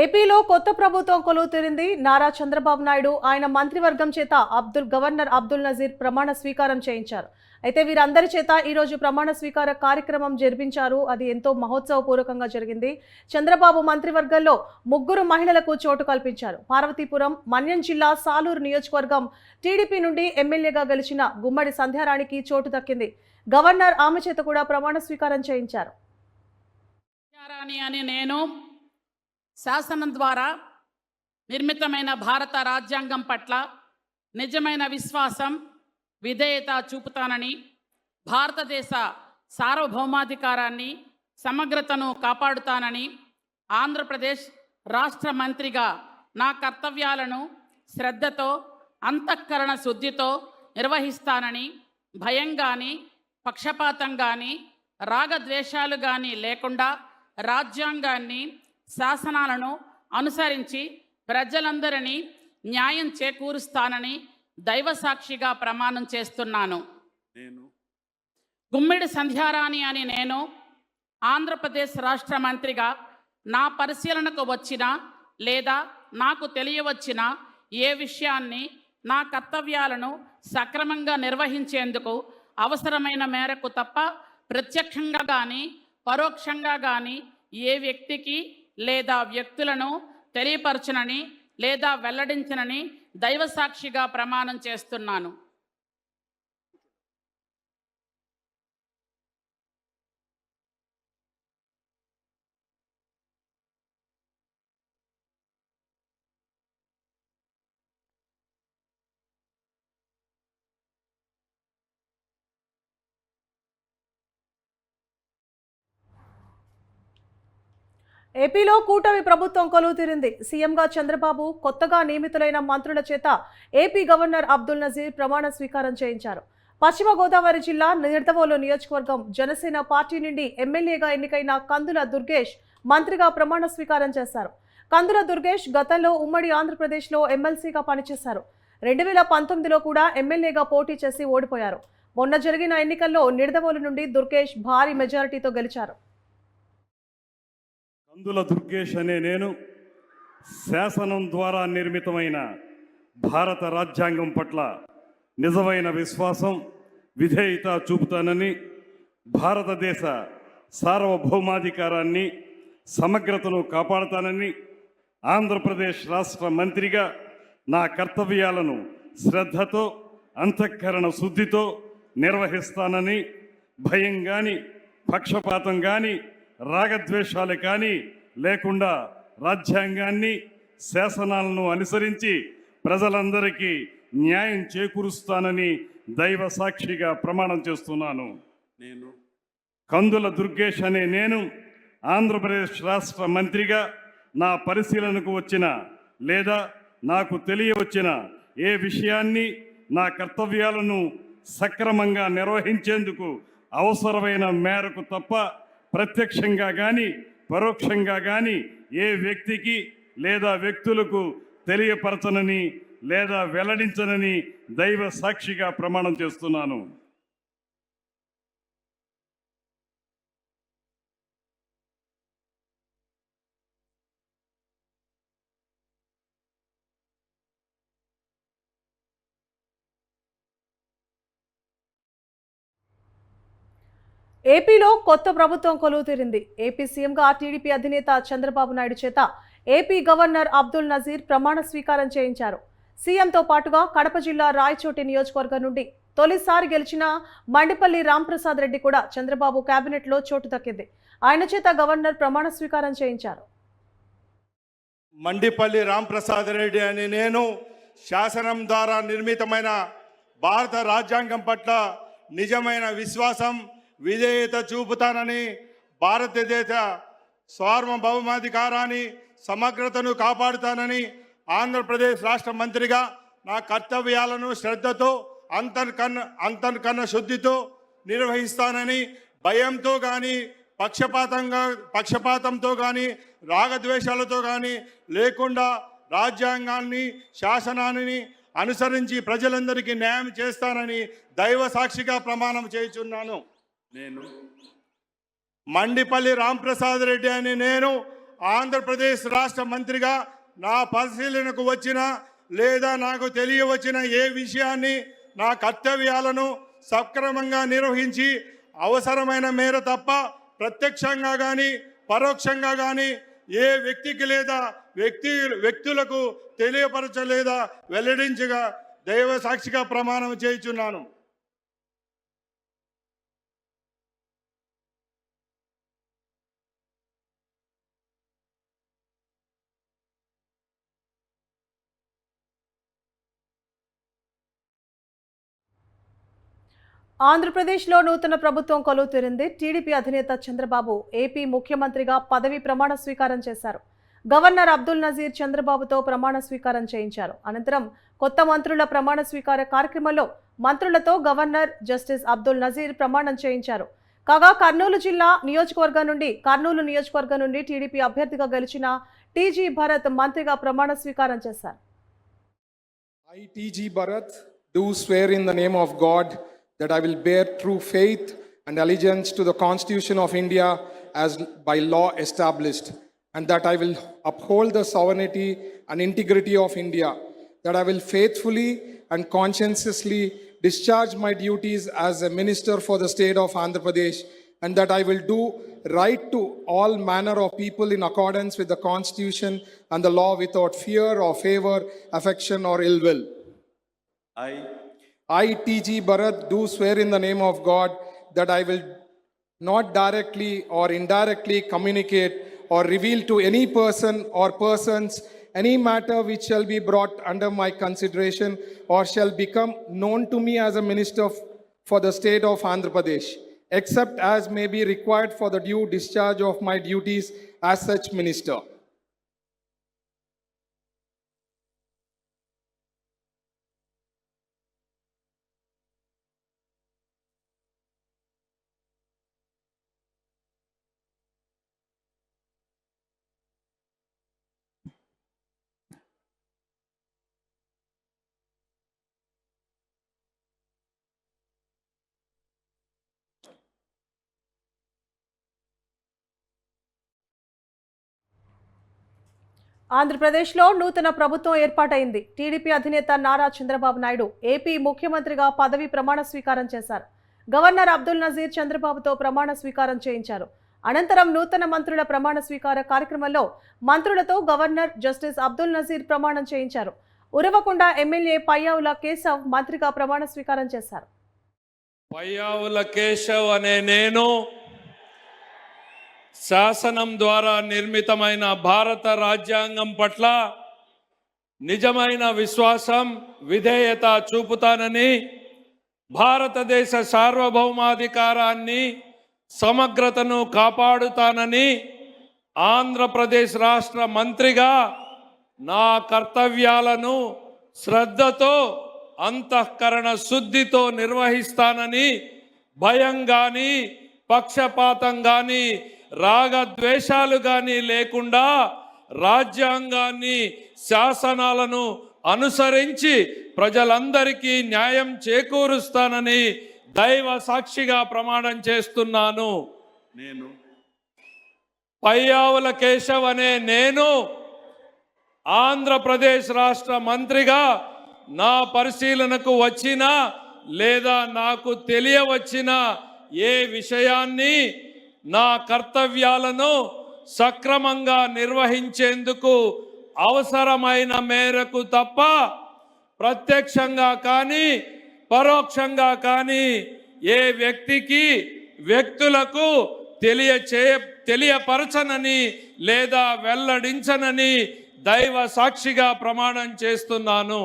ఏపీలో కొత్త ప్రభుత్వం కొలువుతీరింది. నారా చంద్రబాబు నాయుడు ఆయన మంత్రివర్గం చేత గవర్నర్ అబ్దుల్ నజీర్ ప్రమాణ స్వీకారం చేయించారు. అయితే వీరందరి చేత ఈరోజు ప్రమాణ స్వీకార కార్యక్రమం జరిపించారు. అది ఎంతో మహోత్సవపూర్వకంగా జరిగింది. చంద్రబాబు మంత్రివర్గంలో 3 మహిళలకు చోటు కల్పించారు. పార్వతీపురం, మన్యం జిల్లా సాలూరు నియోజకవర్గం టీడీపీ నుండి ఎమ్మెల్యేగా గెలిచిన గుమ్మడి సంధ్యారాణికి చోటు దక్కింది. గవర్నర్ ఆమె చేత కూడా ప్రమాణ స్వీకారం చేయించారు. నేను శాసనం ద్వారా నిర్మితమైన భారత రాజ్యాంగం పట్ల నిజమైన విశ్వాసం, విధేయత చూపుతానని, భారతదేశ సార్వభౌమాధికారాన్ని, సమగ్రతను కాపాడుతానని, ఆంధ్రప్రదేశ్ రాష్ట్ర మంత్రిగా నా కర్తవ్యాలను శ్రద్ధతో, అంతఃకరణ శుద్ధితో నిర్వహిస్తానని, భయం కానీ, పక్షపాతం కానీ, రాగద్వేషాలు కానీ లేకుండా రాజ్యాంగాన్ని, శాసనాలను అనుసరించి ప్రజలందరినీ న్యాయం చేకూరుస్తానని దైవ సాక్షిగా ప్రమాణం చేస్తున్నాను. గుమ్మిడి సంధ్యారాణి అని నేను ఆంధ్రప్రదేశ్ రాష్ట్ర మంత్రిగా నా పరిశీలనకు వచ్చిన లేదా నాకు తెలియవచ్చిన ఏ విషయాన్ని, నా కర్తవ్యాలను సక్రమంగా నిర్వహించేందుకు అవసరమైన మేరకు తప్ప ప్రత్యక్షంగా కానీ పరోక్షంగా కానీ ఏ వ్యక్తికి లేదా వ్యక్తులను తెలియపరచనని లేదా వెల్లడించనని దైవ సాక్షిగా ప్రమాణం చేస్తున్నాను. ఏపీలో కూటమి ప్రభుత్వం కొలువుతీరింది. సీఎంగా చంద్రబాబు, కొత్తగా నియమితులైన మంత్రుల చేత ఏపీ గవర్నర్ అబ్దుల్ నజీర్ ప్రమాణ స్వీకారం చేయించారు. పశ్చిమ గోదావరి జిల్లా నిడదవోలు నియోజకవర్గం జనసేన పార్టీ నుండి ఎమ్మెల్యేగా ఎన్నికైన కందుల దుర్గేష్ మంత్రిగా ప్రమాణ స్వీకారం చేశారు. కందుల దుర్గేష్ గతంలో ఉమ్మడి ఆంధ్రప్రదేశ్లో ఎమ్మెల్సీగా పనిచేశారు. 2019లో కూడా ఎమ్మెల్యేగా పోటీ చేసి ఓడిపోయారు. మొన్న జరిగిన ఎన్నికల్లో నిడదవోలు నుండి దుర్గేష్ భారీ మెజారిటీతో గెలిచారు. కందుల దుర్గేష్ అనే నేను శాసనం ద్వారా నిర్మితమైన భారత రాజ్యాంగం పట్ల నిజమైన విశ్వాసం, విధేయత చూపుతానని, భారతదేశ సార్వభౌమాధికారాన్ని, సమగ్రతను కాపాడుతానని, ఆంధ్రప్రదేశ్ రాష్ట్ర మంత్రిగా నా కర్తవ్యాలను శ్రద్ధతో, అంతఃకరణ శుద్ధితో నిర్వహిస్తానని, భయం కానీ, పక్షపాతం కానీ, రాగద్వేషాలు కానీ లేకుండా రాజ్యాంగాన్ని, శాసనాలను అనుసరించి ప్రజలందరికీ న్యాయం చేకూరుస్తానని దైవ సాక్షిగా ప్రమాణం చేస్తున్నాను. కందుల దుర్గేష్ అనే నేను ఆంధ్రప్రదేశ్ రాష్ట్ర మంత్రిగా నా పరిశీలనకు వచ్చిన లేదా నాకు తెలియవచ్చిన ఏ విషయాన్ని, నా కర్తవ్యాలను సక్రమంగా నిర్వహించేందుకు అవసరమైన మేరకు తప్ప ప్రత్యక్షంగా కానీ పరోక్షంగా కానీ ఏ వ్యక్తికి లేదా వ్యక్తులకు తెలియపరచనని లేదా వెల్లడించనని దైవ సాక్షిగా ప్రమాణం చేస్తున్నాను. ఏపీలో కొత్త ప్రభుత్వం కొలువుతీరింది. ఏపీ సీఎంగా టీడీపీ అధినేత చంద్రబాబు నాయుడు చేత ఏపీ గవర్నర్ అబ్దుల్ నజీర్ ప్రమాణ స్వీకారం చేయించారు. సీఎంతో పాటుగా కడప జిల్లా రాయచోటి నియోజకవర్గం నుండి తొలిసారి గెలిచిన మండిపల్లి రాంప్రసాద్ రెడ్డి కూడా చంద్రబాబు కేబినెట్లో చోటు దక్కింది. ఆయన చేత గవర్నర్ ప్రమాణ స్వీకారం చేయించారు. మండిపల్లి రాంప్రసాద్ రెడ్డి అని నేను శాసనం ద్వారా నిర్మితమైన భారత రాజ్యాంగం పట్ల నిజమైన విశ్వాసం, విధేయత చూపుతానని, భారతదేశ సార్వభౌమాధికారాన్ని, సమగ్రతను కాపాడుతానని, ఆంధ్రప్రదేశ్ రాష్ట్ర మంత్రిగా నా కర్తవ్యాలను శ్రద్ధతో, అంతర్కన్న శుద్ధితో నిర్వహిస్తానని, భయంతో కానీ పక్షపాతంతో కానీ రాగద్వేషాలతో కానీ లేకుండా రాజ్యాంగాన్ని, శాసనాన్ని అనుసరించి ప్రజలందరికీ న్యాయం చేస్తానని దైవ సాక్షిగా ప్రమాణం చేయుచున్నాను. మండిపల్లి రాంప్రసాద్ రెడ్డి అని నేను ఆంధ్రప్రదేశ్ రాష్ట్ర మంత్రిగా నా పరిశీలనకు వచ్చిన లేదా నాకు తెలియవచ్చిన ఏ విషయాన్ని నా కర్తవ్యాలను సక్రమంగా నిర్వహించి అవసరమైన మేర తప్ప ప్రత్యక్షంగా కానీ పరోక్షంగా కానీ ఏ వ్యక్తికి లేదా వ్యక్తులకు తెలియపరచలేదా వెల్లడించగా దైవ సాక్షిగా ప్రమాణం చేయుచున్నాను. ఆంధ్రప్రదేశ్లో నూతన ప్రభుత్వం కొలువు తీరింది. టీడీపీ అధినేత చంద్రబాబు ఏపీ ముఖ్యమంత్రిగా పదవి ప్రమాణ స్వీకారం చేశారు. గవర్నర్ అబ్దుల్ నజీర్ చంద్రబాబుతో ప్రమాణ స్వీకారం చేయించారు. అనంతరం కొత్త మంత్రుల ప్రమాణ స్వీకార కార్యక్రమంలో మంత్రులతో గవర్నర్ జస్టిస్ అబ్దుల్ నజీర్ ప్రమాణం చేయించారు. కాగా కర్నూలు నియోజకవర్గం నుండి టీడీపీ అభ్యర్థిగా గెలిచిన టీజీ భరత్ మంత్రిగా ప్రమాణ స్వీకారం చేశారు. I, T.G. Bharat, do swear in the name of God that I will bear true faith and allegiance to the Constitution of India as by law established, and that I will uphold the sovereignty and integrity of India, that I will faithfully and conscientiously discharge my duties as a minister for the state of Andhra Pradesh, and that I will do right to all manner of people in accordance with the Constitution and the law without fear or favor, affection or ill will. I, T.G. Bharat, do swear in the name of God that I will not directly or indirectly communicate or reveal to any person or persons any matter which shall be brought under my consideration or shall become known to me as a minister for the state of Andhra Pradesh, except as may be required for the due discharge of my duties as such minister. ఆంధ్రప్రదేశ్లో నూతన ప్రభుత్వం ఏర్పాటైంది. TDP అధినేత Nara Chandrababu Naidu AP ముఖ్యమంత్రిగా పదవి ప్రమాణ స్వీకారం చేశారు. గవర్నర్ అబ్దుల్ నజీర్ చంద్రబాబుతో ప్రమాణ స్వీకారం చేయించారు. అనంతరం నూతన మంత్రుల ప్రమాణ స్వీకార కార్యక్రమంలో మంత్రులతో గవర్నర్ జస్టిస్ అబ్దుల్ నజీర్ ప్రమాణం చేయించారు. ఉరవకొండ ఎమ్మెల్యే పయ్యావుల కేశవ్ మంత్రిగా ప్రమాణ స్వీకారం చేశారు. పయ్యావుల కేశవ్ అనే నేను శాసనం ద్వారా నిర్మితమైన భారత రాజ్యాంగం పట్ల నిజమైన విశ్వాసం, విధేయత చూపుతానని, భారతదేశ సార్వభౌమాధికారాన్ని, సమగ్రతను కాపాడుతానని, ఆంధ్రప్రదేశ్ రాష్ట్ర మంత్రిగా నా కర్తవ్యాలను శ్రద్ధతో, అంతఃకరణ శుద్ధితో నిర్వహిస్తానని, భయం కానీ, పక్షపాతం కానీ, రాగద్వేషాలు కానీ లేకుండా రాజ్యాంగాన్ని, శాసనాలను అనుసరించి ప్రజలందరికీ న్యాయం చేకూరుస్తానని దైవ సాక్షిగా ప్రమాణం చేస్తున్నాను. నేను పయ్యావుల కేశవ్ అనే నేను ఆంధ్రప్రదేశ్ రాష్ట్ర మంత్రిగా నా పరిశీలనకు వచ్చిన లేదా నాకు తెలియవచ్చిన ఏ విషయాన్ని, నా కర్తవ్యాలను సక్రమంగా నిర్వహించేందుకు అవసరమైన మేరకు తప్ప ప్రత్యక్షంగా కానీ పరోక్షంగా కానీ ఏ వ్యక్తులకు తెలియపరచనని లేదా వెల్లడించనని దైవ సాక్షిగా ప్రమాణం చేస్తున్నాను.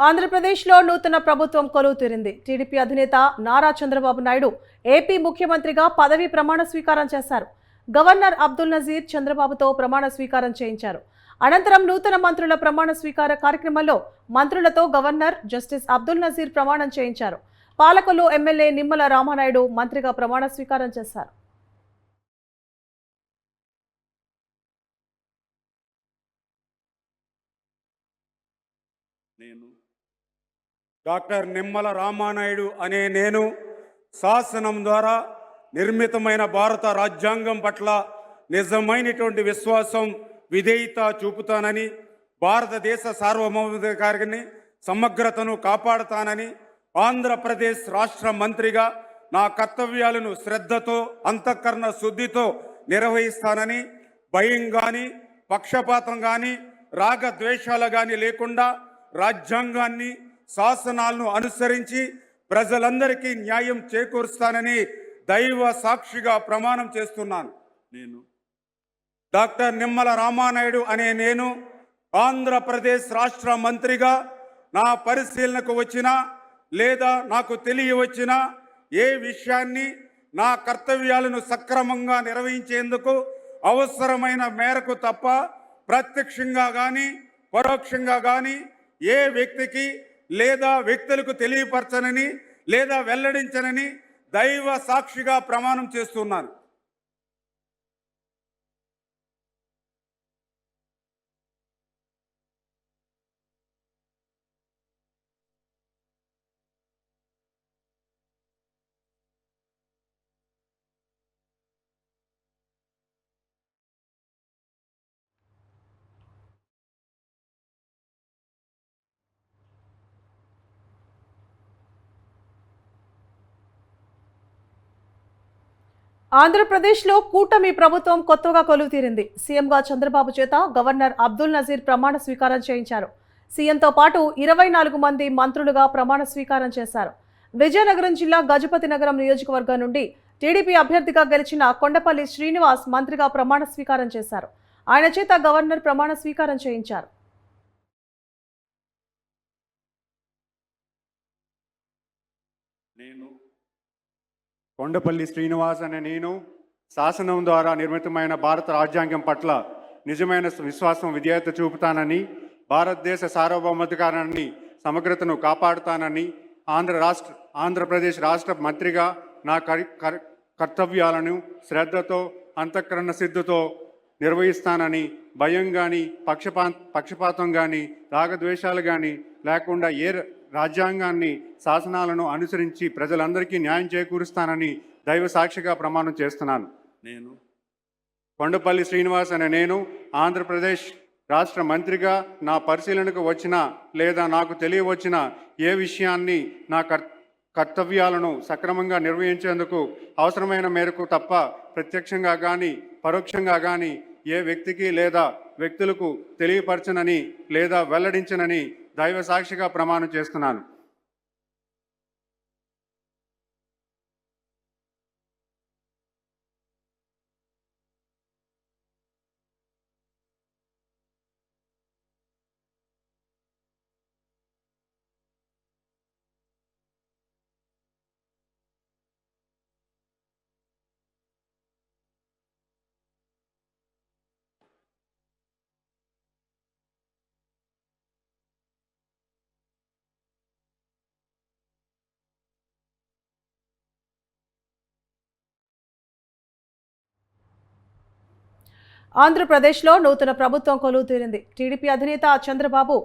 ఆంధ్రప్రదేశ్లో నూతన ప్రభుత్వం కొలువు తీరింది. టీడీపీ అధినేత నారా చంద్రబాబు నాయుడు ఏపీ ముఖ్యమంత్రిగా పదవి ప్రమాణ స్వీకారం చేశారు. గవర్నర్ అబ్దుల్ నజీర్ చంద్రబాబుతో ప్రమాణ స్వీకారం చేయించారు. అనంతరం నూతన మంత్రుల ప్రమాణ స్వీకార కార్యక్రమంలో మంత్రులతో గవర్నర్ జస్టిస్ అబ్దుల్ నజీర్ ప్రమాణం చేయించారు. పాలకొల్లు ఎమ్మెల్యే నిమ్మల రామానాయుడు మంత్రిగా ప్రమాణ స్వీకారం చేశారు. నేను డాక్టర్ నిమ్మల రామానాయుడు అనే నేను శాసనం ద్వారా నిర్మితమైన భారత రాజ్యాంగం పట్ల నిజమైనటువంటి విశ్వాసం విధేయత చూపుతానని, భారతదేశ సార్వభౌమాధికారాన్ని సమగ్రతను కాపాడుతానని, ఆంధ్రప్రదేశ్ రాష్ట్ర మంత్రిగా నా కర్తవ్యాలను శ్రద్ధతో అంతఃకరణ శుద్ధితో నిర్వహిస్తానని, భయం కానీ పక్షపాతం కానీ రాగద్వేషాలు కానీ లేకుండా రాజ్యాంగాన్ని శాసనాలను అనుసరించి ప్రజలందరికీ న్యాయం చేకూరుస్తానని దైవ సాక్షిగా ప్రమాణం చేస్తున్నాను. నేను డాక్టర్ నిమ్మల రామానాయుడు అనే నేను ఆంధ్రప్రదేశ్ రాష్ట్ర మంత్రిగా నా పరిశీలనకు వచ్చిన లేదా నాకు తెలియవచ్చిన ఏ విషయాన్ని నా కర్తవ్యాలను సక్రమంగా నిర్వహించేందుకు అవసరమైన మేరకు తప్ప ప్రత్యక్షంగా కానీ పరోక్షంగా కానీ ఏ వ్యక్తికి లేదా వ్యక్తులకు తెలియపరచనని లేదా వెల్లడించనని దైవ సాక్షిగా ప్రమాణం చేస్తున్నాను. ఆంధ్రప్రదేశ్లో కూటమి ప్రభుత్వం కొత్తగా కొలువు తీరింది. సీఎంగా చంద్రబాబు చేత గవర్నర్ అబ్దుల్ నజీర్ ప్రమాణ స్వీకారం చేయించారు. సీఎంతో పాటు 24 మంది మంత్రులుగా ప్రమాణ స్వీకారం చేశారు. విజయనగరం జిల్లా గజపతి నగరం నియోజకవర్గం నుండి టీడీపీ అభ్యర్థిగా గెలిచిన కొండపల్లి శ్రీనివాస్ మంత్రిగా ప్రమాణ స్వీకారం చేశారు. ఆయన చేత గవర్నర్ ప్రమాణ స్వీకారం చేయించారు. నేను కొండపల్లి శ్రీనివాస్ అనే నేను శాసనం ద్వారా నిర్మితమైన భారత రాజ్యాంగం పట్ల నిజమైన విశ్వాసం విధేయత చూపుతానని, భారతదేశ సార్వభౌమాధికారాన్ని సమగ్రతను కాపాడుతానని, ఆంధ్రప్రదేశ్ రాష్ట్ర మంత్రిగా నా కర్తవ్యాలను శ్రద్ధతో అంతఃకరణ సిద్ధతో నిర్వహిస్తానని, భయం కానీ పక్షపాతం కానీ రాగద్వేషాలు కానీ లేకుండా రాజ్యాంగాన్ని శాసనాలను అనుసరించి ప్రజలందరికీ న్యాయం చేకూరుస్తానని దైవ సాక్షిగా ప్రమాణం చేస్తున్నాను. నేను కొండపల్లి శ్రీనివాస్ అనే నేను ఆంధ్రప్రదేశ్ రాష్ట్ర మంత్రిగా నా పరిశీలనకు వచ్చిన లేదా నాకు తెలియవచ్చిన ఏ విషయాన్ని నా కర్తవ్యాలను సక్రమంగా నిర్వహించేందుకు అవసరమైన మేరకు తప్ప ప్రత్యక్షంగా కానీ పరోక్షంగా కానీ ఏ వ్యక్తికి లేదా వ్యక్తులకు తెలియపరచనని లేదా వెల్లడించనని దైవ సాక్షిగా ప్రమాణం చేస్తున్నాను. ఆంధ్రప్రదేశ్లో నూతన ప్రభుత్వం కొలువు తీరింది. టీడీపీ అధినేత చంద్రబాబు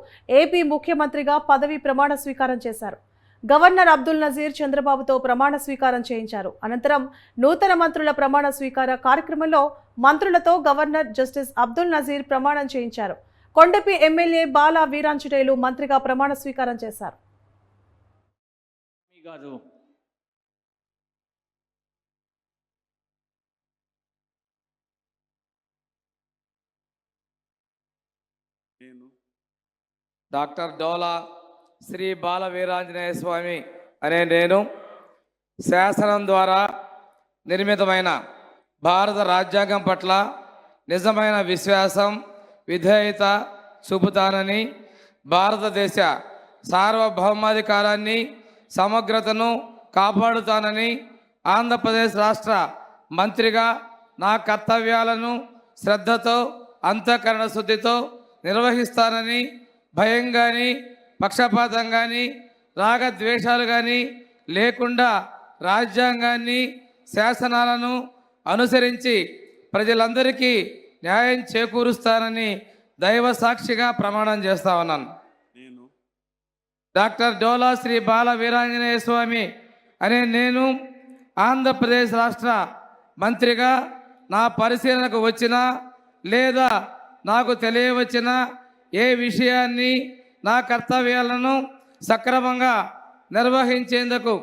ఏపీ ముఖ్యమంత్రిగా పదవి ప్రమాణ స్వీకారం చేశారు. గవర్నర్ అబ్దుల్ నజీర్ చంద్రబాబుతో ప్రమాణ స్వీకారం చేయించారు. అనంతరం నూతన మంత్రుల ప్రమాణ స్వీకార కార్యక్రమంలో మంత్రులతో గవర్నర్ జస్టిస్ అబ్దుల్ నజీర్ ప్రమాణం చేయించారు. కొండపి ఎమ్మెల్యే బాలా వీరాంజనేయులు మంత్రిగా ప్రమాణ స్వీకారం చేశారు. నేను డాక్టర్ డోలా శ్రీ బాల వీరాంజనేయ స్వామి అనే నేను శాసనం ద్వారా నిర్మితమైన భారత రాజ్యాంగం పట్ల నిజమైన విశ్వాసం విధేయత చూపుతానని, భారతదేశ సార్వభౌమాధికారాన్ని సమగ్రతను కాపాడుతానని, ఆంధ్రప్రదేశ్ రాష్ట్ర మంత్రిగా నా కర్తవ్యాలను శ్రద్ధతో అంతఃకరణ శుద్ధితో నిర్వహిస్తానని, భయం కానీ పక్షపాతం కానీ రాగద్వేషాలు కానీ లేకుండా రాజ్యాంగాన్ని శాసనాలను అనుసరించి ప్రజలందరికీ న్యాయం చేకూరుస్తానని దైవ సాక్షిగా ప్రమాణం చేస్తా ఉన్నాను. నేను డాక్టర్ డోలా శ్రీ బాల వీరాంజనేయ స్వామి అనే నేను ఆంధ్రప్రదేశ్ రాష్ట్ర మంత్రిగా నా పరిశీలనకు వచ్చిన లేదా నాకు తెలియవచ్చిన ఏ విషయాన్ని నా కర్తవ్యాలను సక్రమంగా నిర్వహించేందుకు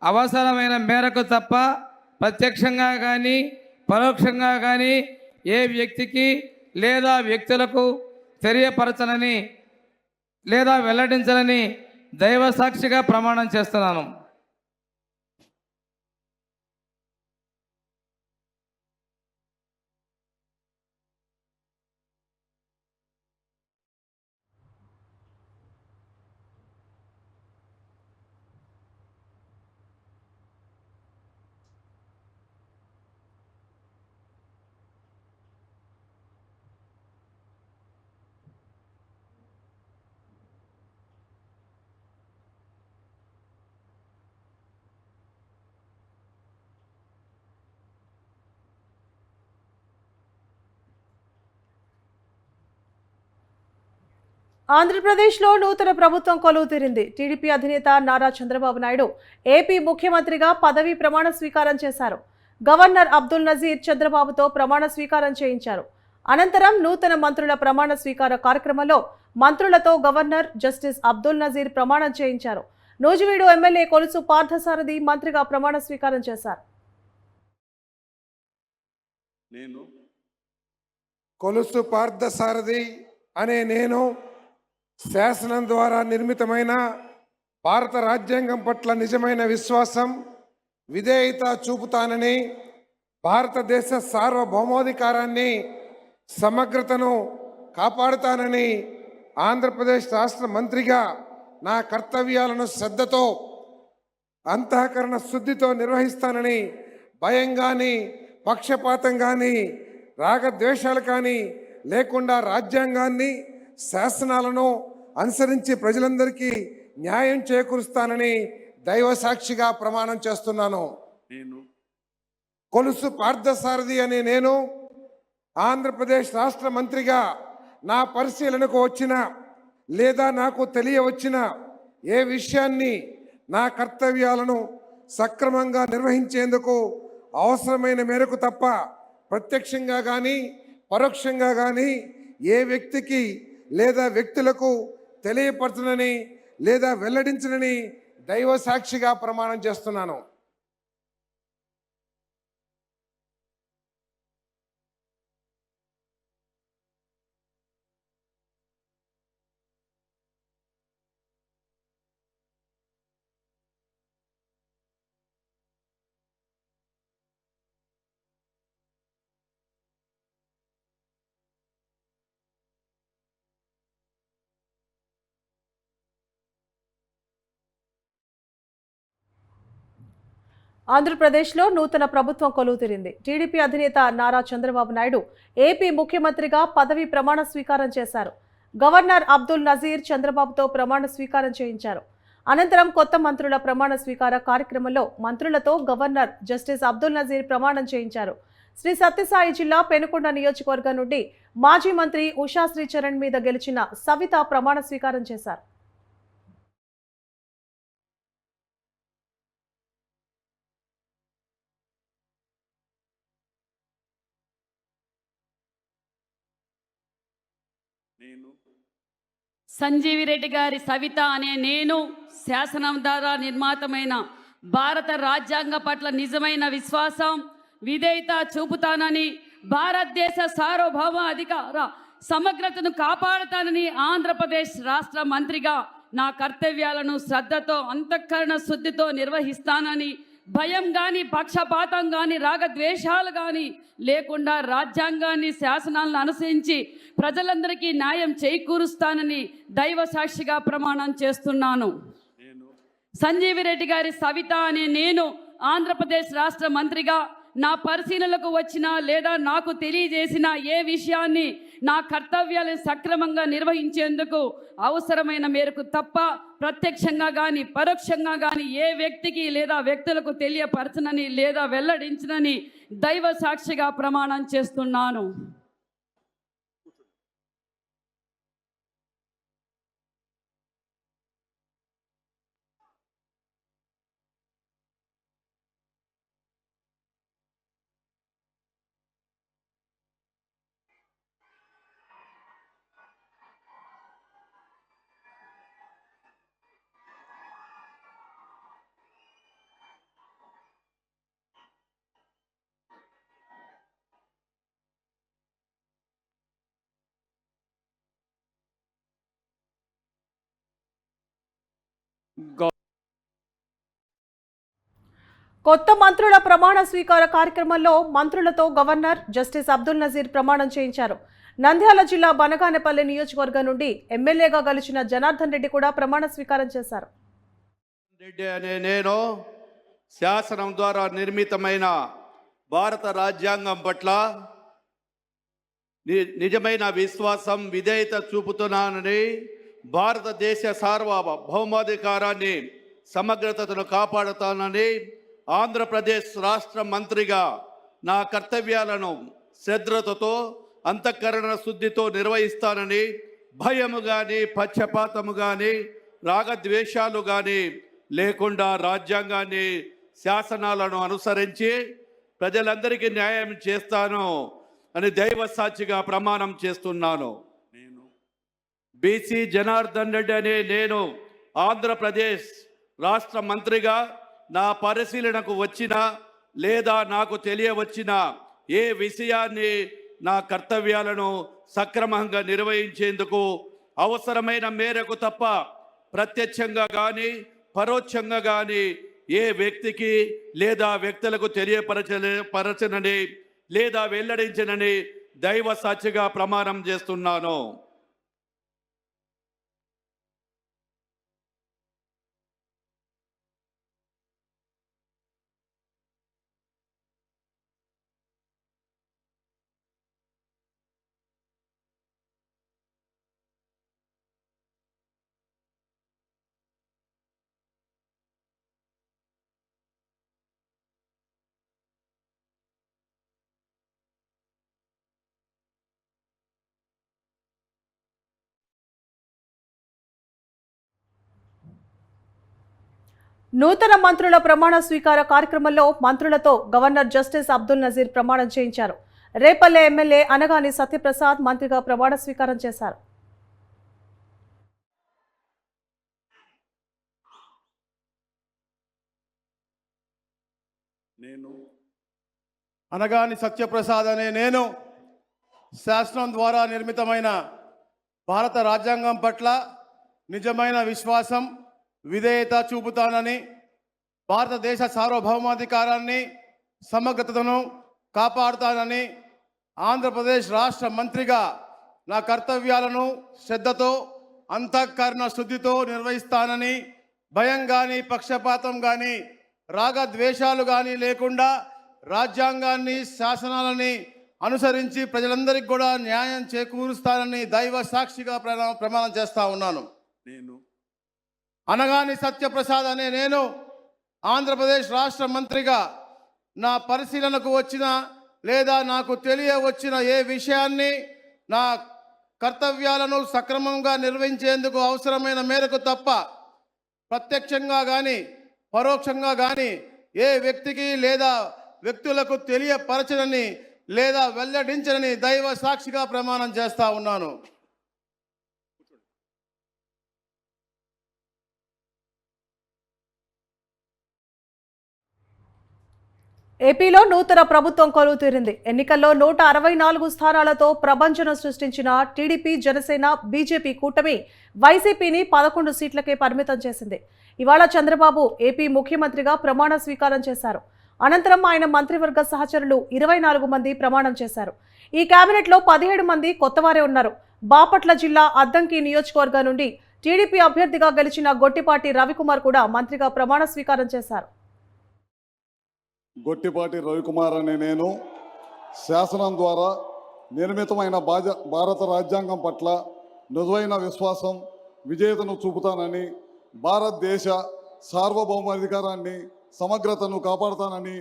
అవసరమైన మేరకు తప్ప ప్రత్యక్షంగా కానీ పరోక్షంగా కానీ ఏ వ్యక్తికి లేదా వ్యక్తులకు తెలియపరచనని లేదా వెల్లడించనని దైవ సాక్షిగా ప్రమాణం చేస్తున్నాను. ఆంధ్రప్రదేశ్లో నూతన ప్రభుత్వం కొలువు తీరింది. టీడీపీ అధినేత నారా చంద్రబాబు నాయుడు ఏపీ ముఖ్యమంత్రిగా పదవీ ప్రమాణ స్వీకారం చేశారు. గవర్నర్ అబ్దుల్ నజీర్ చంద్రబాబుతో ప్రమాణ స్వీకారం చేయించారు. అనంతరం నూతన మంత్రుల ప్రమాణ స్వీకార కార్యక్రమంలో మంత్రులతో గవర్నర్ జస్టిస్ అబ్దుల్ నజీర్ ప్రమాణం చేయించారు. నూజివీడు ఎమ్మెల్యే కొలుసు పార్థసారథి మంత్రిగా ప్రమాణ స్వీకారం చేశారు. నేను కొలుసు పార్థసారథి అనే నేను శాసనం ద్వారా నిర్మితమైన భారత రాజ్యాంగం పట్ల నిజమైన విశ్వాసం, విధేయత చూపుతానని, భారతదేశ సార్వభౌమాధికారాన్ని, సమగ్రతను కాపాడుతానని, ఆంధ్రప్రదేశ్ రాష్ట్ర మంత్రిగా నా కర్తవ్యాలను శ్రద్ధతో, అంతఃకరణ శుద్ధితో నిర్వహిస్తానని, భయం కానీ పక్షపాతం కానీ రాగద్వేషాలు కానీ లేకుండా రాజ్యాంగాన్ని, శాసనాలను అనుసరించి ప్రజలందరికీ న్యాయం చేకూరుస్తానని దైవ సాక్షిగా ప్రమాణం చేస్తున్నాను. నేను కొలుసు పార్థసారథి అనే నేను ఆంధ్రప్రదేశ్ రాష్ట్ర మంత్రిగా నా పరిశీలనకు వచ్చిన లేదా నాకు తెలియవచ్చిన ఏ విషయాన్ని నా కర్తవ్యాలను సక్రమంగా నిర్వహించేందుకు అవసరమైన మేరకు తప్ప ప్రత్యక్షంగా కానీ పరోక్షంగా కానీ ఏ వ్యక్తికి లేదా వ్యక్తులకు తెలియపరచనని లేదా వెల్లడించనని దైవ సాక్షిగా ప్రమాణం చేస్తున్నాను. ఆంధ్రప్రదేశ్లో నూతన ప్రభుత్వం కొలువు తీరింది. టీడీపీ అధినేత నారా చంద్రబాబు నాయుడు ఏపీ ముఖ్యమంత్రిగా పదవీ ప్రమాణ స్వీకారం చేశారు. గవర్నర్ అబ్దుల్ నజీర్ చంద్రబాబుతో ప్రమాణ స్వీకారం చేయించారు. అనంతరం కొత్త మంత్రుల ప్రమాణ స్వీకార కార్యక్రమంలో మంత్రులతో గవర్నర్ జస్టిస్ అబ్దుల్ నజీర్ ప్రమాణం చేయించారు. శ్రీ సత్యసాయి జిల్లా పెనుకొండ నియోజకవర్గం నుండి మాజీ మంత్రి ఉషా శ్రీచరణ్ మీద గెలిచిన సవిత ప్రమాణ స్వీకారం చేశారు. నేను సంజీవిరెడ్డి గారి సవిత అనే నేను శాసనం ద్వారా నిర్మాతమైన భారత రాజ్యాంగ పట్ల నిజమైన విశ్వాసం, విధేయత చూపుతానని, భారతదేశ సార్వభౌమ అధికార సమగ్రతను కాపాడుతానని, ఆంధ్రప్రదేశ్ రాష్ట్ర మంత్రిగా నా కర్తవ్యాలను శ్రద్ధతో, అంతఃకరణ శుద్ధితో నిర్వహిస్తానని, భయం కానీ పక్షపాతం కానీ రాగద్వేషాలు కానీ లేకుండా రాజ్యాంగాన్ని, శాసనాలను అనుసరించి ప్రజలందరికీ న్యాయం చేకూరుస్తానని దైవ సాక్షిగా ప్రమాణం చేస్తున్నాను. సంజీవిరెడ్డి గారి సవిత అనే నేను ఆంధ్రప్రదేశ్ రాష్ట్ర మంత్రిగా నా పరిశీలనకు వచ్చిన లేదా నాకు తెలియజేసిన ఏ విషయాన్ని నా కర్తవ్యాలను సక్రమంగా నిర్వహించేందుకు అవసరమైన మేరకు తప్ప ప్రత్యక్షంగా కానీ పరోక్షంగా కానీ ఏ వ్యక్తికి లేదా వ్యక్తులకు తెలియపరచనని లేదా వెల్లడించనని దైవ సాక్షిగా ప్రమాణం చేస్తున్నాను. కొత్త మంత్రుల ప్రమాణ స్వీకార కార్యక్రమంలో మంత్రులతో గవర్నర్ జస్టిస్ అబ్దుల్ నజీర్ ప్రమాణం చేయించారు. నంద్యాల జిల్లా బనగానపల్లి నియోజకవర్గం నుండి ఎమ్మెల్యేగా గెలిచిన జనార్దన్ రెడ్డి కూడా ప్రమాణ స్వీకారం చేశారు. రెడ్డి అనే నేను శాసనం ద్వారా నిర్మితమైన భారత రాజ్యాంగం పట్ల నిజమైన విశ్వాసం విధేయత చూపుతున్నానని, భారతదేశ సార్వభౌమాధికారాన్ని సమగ్రతను కాపాడుతానని, ఆంధ్రప్రదేశ్ రాష్ట్ర మంత్రిగా నా కర్తవ్యాలను శ్రద్ధతో అంతఃకరణ శుద్ధితో నిర్వహిస్తానని, భయము కానీ పక్షపాతము కానీ రాగద్వేషాలు కానీ లేకుండా రాజ్యాంగాన్ని శాసనాలను అనుసరించి ప్రజలందరికీ న్యాయం చేస్తాను అని దైవ సాక్షిగా ప్రమాణం చేస్తున్నాను. బీసీ జనార్దన్ రెడ్డి అనే నేను ఆంధ్రప్రదేశ్ రాష్ట్ర మంత్రిగా నా పరిశీలనకు వచ్చిన లేదా నాకు తెలియవచ్చిన ఏ విషయాన్ని నా కర్తవ్యాలను సక్రమంగా నిర్వహించేందుకు అవసరమైన మేరకు తప్ప ప్రత్యక్షంగా కానీ పరోక్షంగా కానీ ఏ వ్యక్తికి లేదా వ్యక్తులకు తెలియపరచనని లేదా వెల్లడించనని దైవ సాక్షిగా ప్రమాణం చేస్తున్నాను. నూతన మంత్రుల ప్రమాణ స్వీకార కార్యక్రమంలో మంత్రులతో గవర్నర్ జస్టిస్ అబ్దుల్ నజీర్ ప్రమాణం చేయించారు. రేపల్లె ఎమ్మెల్యే అనగాని సత్యప్రసాద్ మంత్రిగా ప్రమాణ స్వీకారం చేశారు. అనగాని సత్యప్రసాద్ అనే నేను శాసనం ద్వారా నిర్మితమైన భారత రాజ్యాంగం పట్ల నిజమైన విశ్వాసం విధేయత చూపుతానని, భారతదేశ సార్వభౌమాధికారాన్ని సమగ్రతను కాపాడుతానని, ఆంధ్రప్రదేశ్ రాష్ట్ర మంత్రిగా నా కర్తవ్యాలను శ్రద్ధతో అంతఃకరణ శుద్ధితో నిర్వహిస్తానని, భయం కానీ పక్షపాతం కానీ రాగద్వేషాలు కానీ లేకుండా రాజ్యాంగాన్ని శాసనాలని అనుసరించి ప్రజలందరికీ కూడా న్యాయం చేకూరుస్తానని దైవ సాక్షిగా ప్రమాణం చేస్తా ఉన్నాను. అనగాని సత్యప్రసాద్ అనే నేను ఆంధ్రప్రదేశ్ రాష్ట్ర మంత్రిగా నా పరిశీలనకు వచ్చిన లేదా నాకు తెలియవచ్చిన ఏ విషయాన్ని నా కర్తవ్యాలను సక్రమంగా నిర్వహించేందుకు అవసరమైన మేరకు తప్ప ప్రత్యక్షంగా కానీ పరోక్షంగా కానీ ఏ వ్యక్తికి లేదా వ్యక్తులకు తెలియపరచనని లేదా వెల్లడించనని దైవ సాక్షిగా ప్రమాణం చేస్తా ఉన్నాను. ఏపీలో నూతన ప్రభుత్వం కొలువు తీరింది. ఎన్నికల్లో 164 స్థానాలతో ప్రభంజనం సృష్టించిన టీడీపీ, జనసేన, బీజేపీ కూటమి వైసీపీని 11 సీట్లకే పరిమితం చేసింది. ఇవాళ చంద్రబాబు ఏపీ ముఖ్యమంత్రిగా ప్రమాణ స్వీకారం చేశారు. అనంతరం ఆయన మంత్రివర్గ సహచరులు 24 మంది ప్రమాణం చేశారు. ఈ కేబినెట్లో 17 మంది కొత్తవారే ఉన్నారు. బాపట్ల జిల్లా అద్దంకి నియోజకవర్గం నుండి టీడీపీ అభ్యర్థిగా గెలిచిన గొట్టిపాటి రవికుమార్ కూడా మంత్రిగా ప్రమాణ స్వీకారం చేశారు. గొట్టిపాటి రవికుమార్ అనే నేను శాసనం ద్వారా నిర్మితమైన భారత రాజ్యాంగం పట్ల నిజమైన విశ్వాసం విధేయతను చూపుతానని, భారతదేశ సార్వభౌమాధికారాన్ని సమగ్రతను కాపాడుతానని,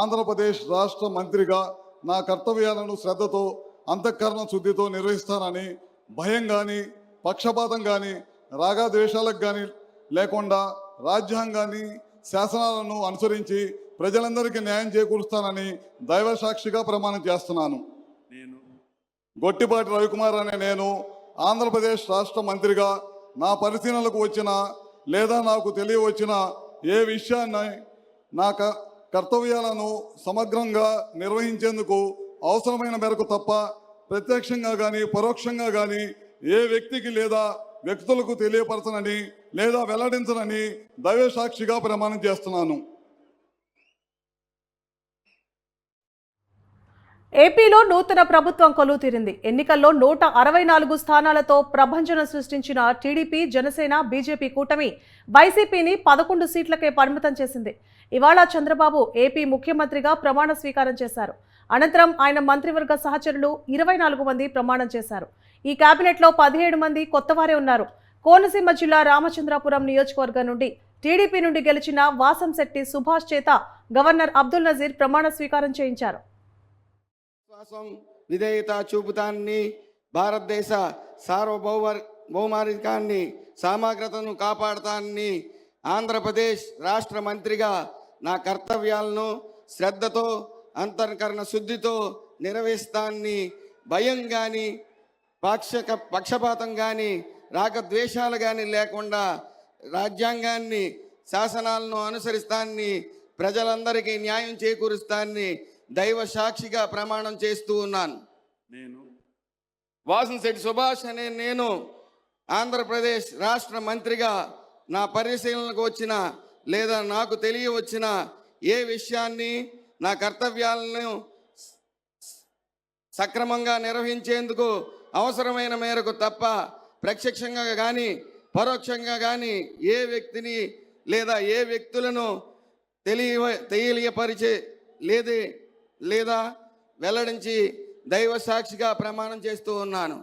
ఆంధ్రప్రదేశ్ రాష్ట్ర మంత్రిగా నా కర్తవ్యాలను శ్రద్ధతో అంతఃకరణ శుద్ధితో నిర్వహిస్తానని, భయం కానీ పక్షపాతం కానీ రాగద్వేషాలకు కానీ లేకుండా రాజ్యాంగాన్ని శాసనాలను అనుసరించి ప్రజలందరికీ న్యాయం చేకూరుస్తానని దైవ సాక్షిగా ప్రమాణం చేస్తున్నాను. గొట్టిపాటి రవికుమార్ అనే నేను ఆంధ్రప్రదేశ్ రాష్ట్ర మంత్రిగా నా పరిశీలనకు వచ్చిన లేదా నాకు తెలియవచ్చిన ఏ విషయాన్ని నా కర్తవ్యాలను సమగ్రంగా నిర్వహించేందుకు అవసరమైన మేరకు తప్ప ప్రత్యక్షంగా కానీ పరోక్షంగా కానీ ఏ వ్యక్తికి లేదా వ్యక్తులకు తెలియపరచనని లేదా వెల్లడించనని దైవ సాక్షిగా ప్రమాణం చేస్తున్నాను. ఏపీలో నూతన ప్రభుత్వం కొలువుతీరింది. ఎన్నికల్లో 164 స్థానాలతో ప్రభంజనం సృష్టించిన టీడీపీ, జనసేన, బీజేపీ కూటమి వైసీపీని 11 సీట్లకే పరిమితం చేసింది. ఇవాళ చంద్రబాబు ఏపీ ముఖ్యమంత్రిగా ప్రమాణ స్వీకారం చేశారు. అనంతరం ఆయన మంత్రివర్గ సహచరులు 24 మంది ప్రమాణం చేశారు. ఈ కేబినెట్లో 17 మంది కొత్తవారే ఉన్నారు. కోనసీమ జిల్లా రామచంద్రాపురం నియోజకవర్గం నుండి టీడీపీ నుండి గెలిచిన వాసంశెట్టి సుభాష్ చేత గవర్నర్ అబ్దుల్ నజీర్ ప్రమాణ స్వీకారం చేయించారు. విశ్వాసం, విధేయత చూపుతాన్ని, భారతదేశ సార్వభౌమాధికాన్ని, సమగ్రతను కాపాడతాన్ని, ఆంధ్రప్రదేశ్ రాష్ట్ర మంత్రిగా నా కర్తవ్యాలను శ్రద్ధతో, అంతఃకరణ శుద్ధితో నిర్వహిస్తాన్ని, భయం కానీ పక్షపాతం కానీ రాగద్వేషాలు కానీ లేకుండా రాజ్యాంగాన్ని, శాసనాలను అనుసరిస్తాన్ని, ప్రజలందరికీ న్యాయం చేకూరుస్తాన్ని దైవ సాక్షిగా ప్రమాణం చేస్తూ ఉన్నాను. నేను వాసంశెట్టి సుభాష్ అనే నేను ఆంధ్రప్రదేశ్ రాష్ట్ర మంత్రిగా నా పరిశీలనకు వచ్చిన లేదా నాకు తెలియవచ్చిన ఏ విషయాన్ని, నా కర్తవ్యాలను సక్రమంగా నిర్వహించేందుకు అవసరమైన మేరకు తప్ప ప్రత్యక్షంగా కానీ పరోక్షంగా కానీ ఏ వ్యక్తిని లేదా ఏ వ్యక్తులను తెలియపరిచే లేదా వెల్లడించి దైవ సాక్షిగా ప్రమాణం చేస్తూ ఉన్నాను.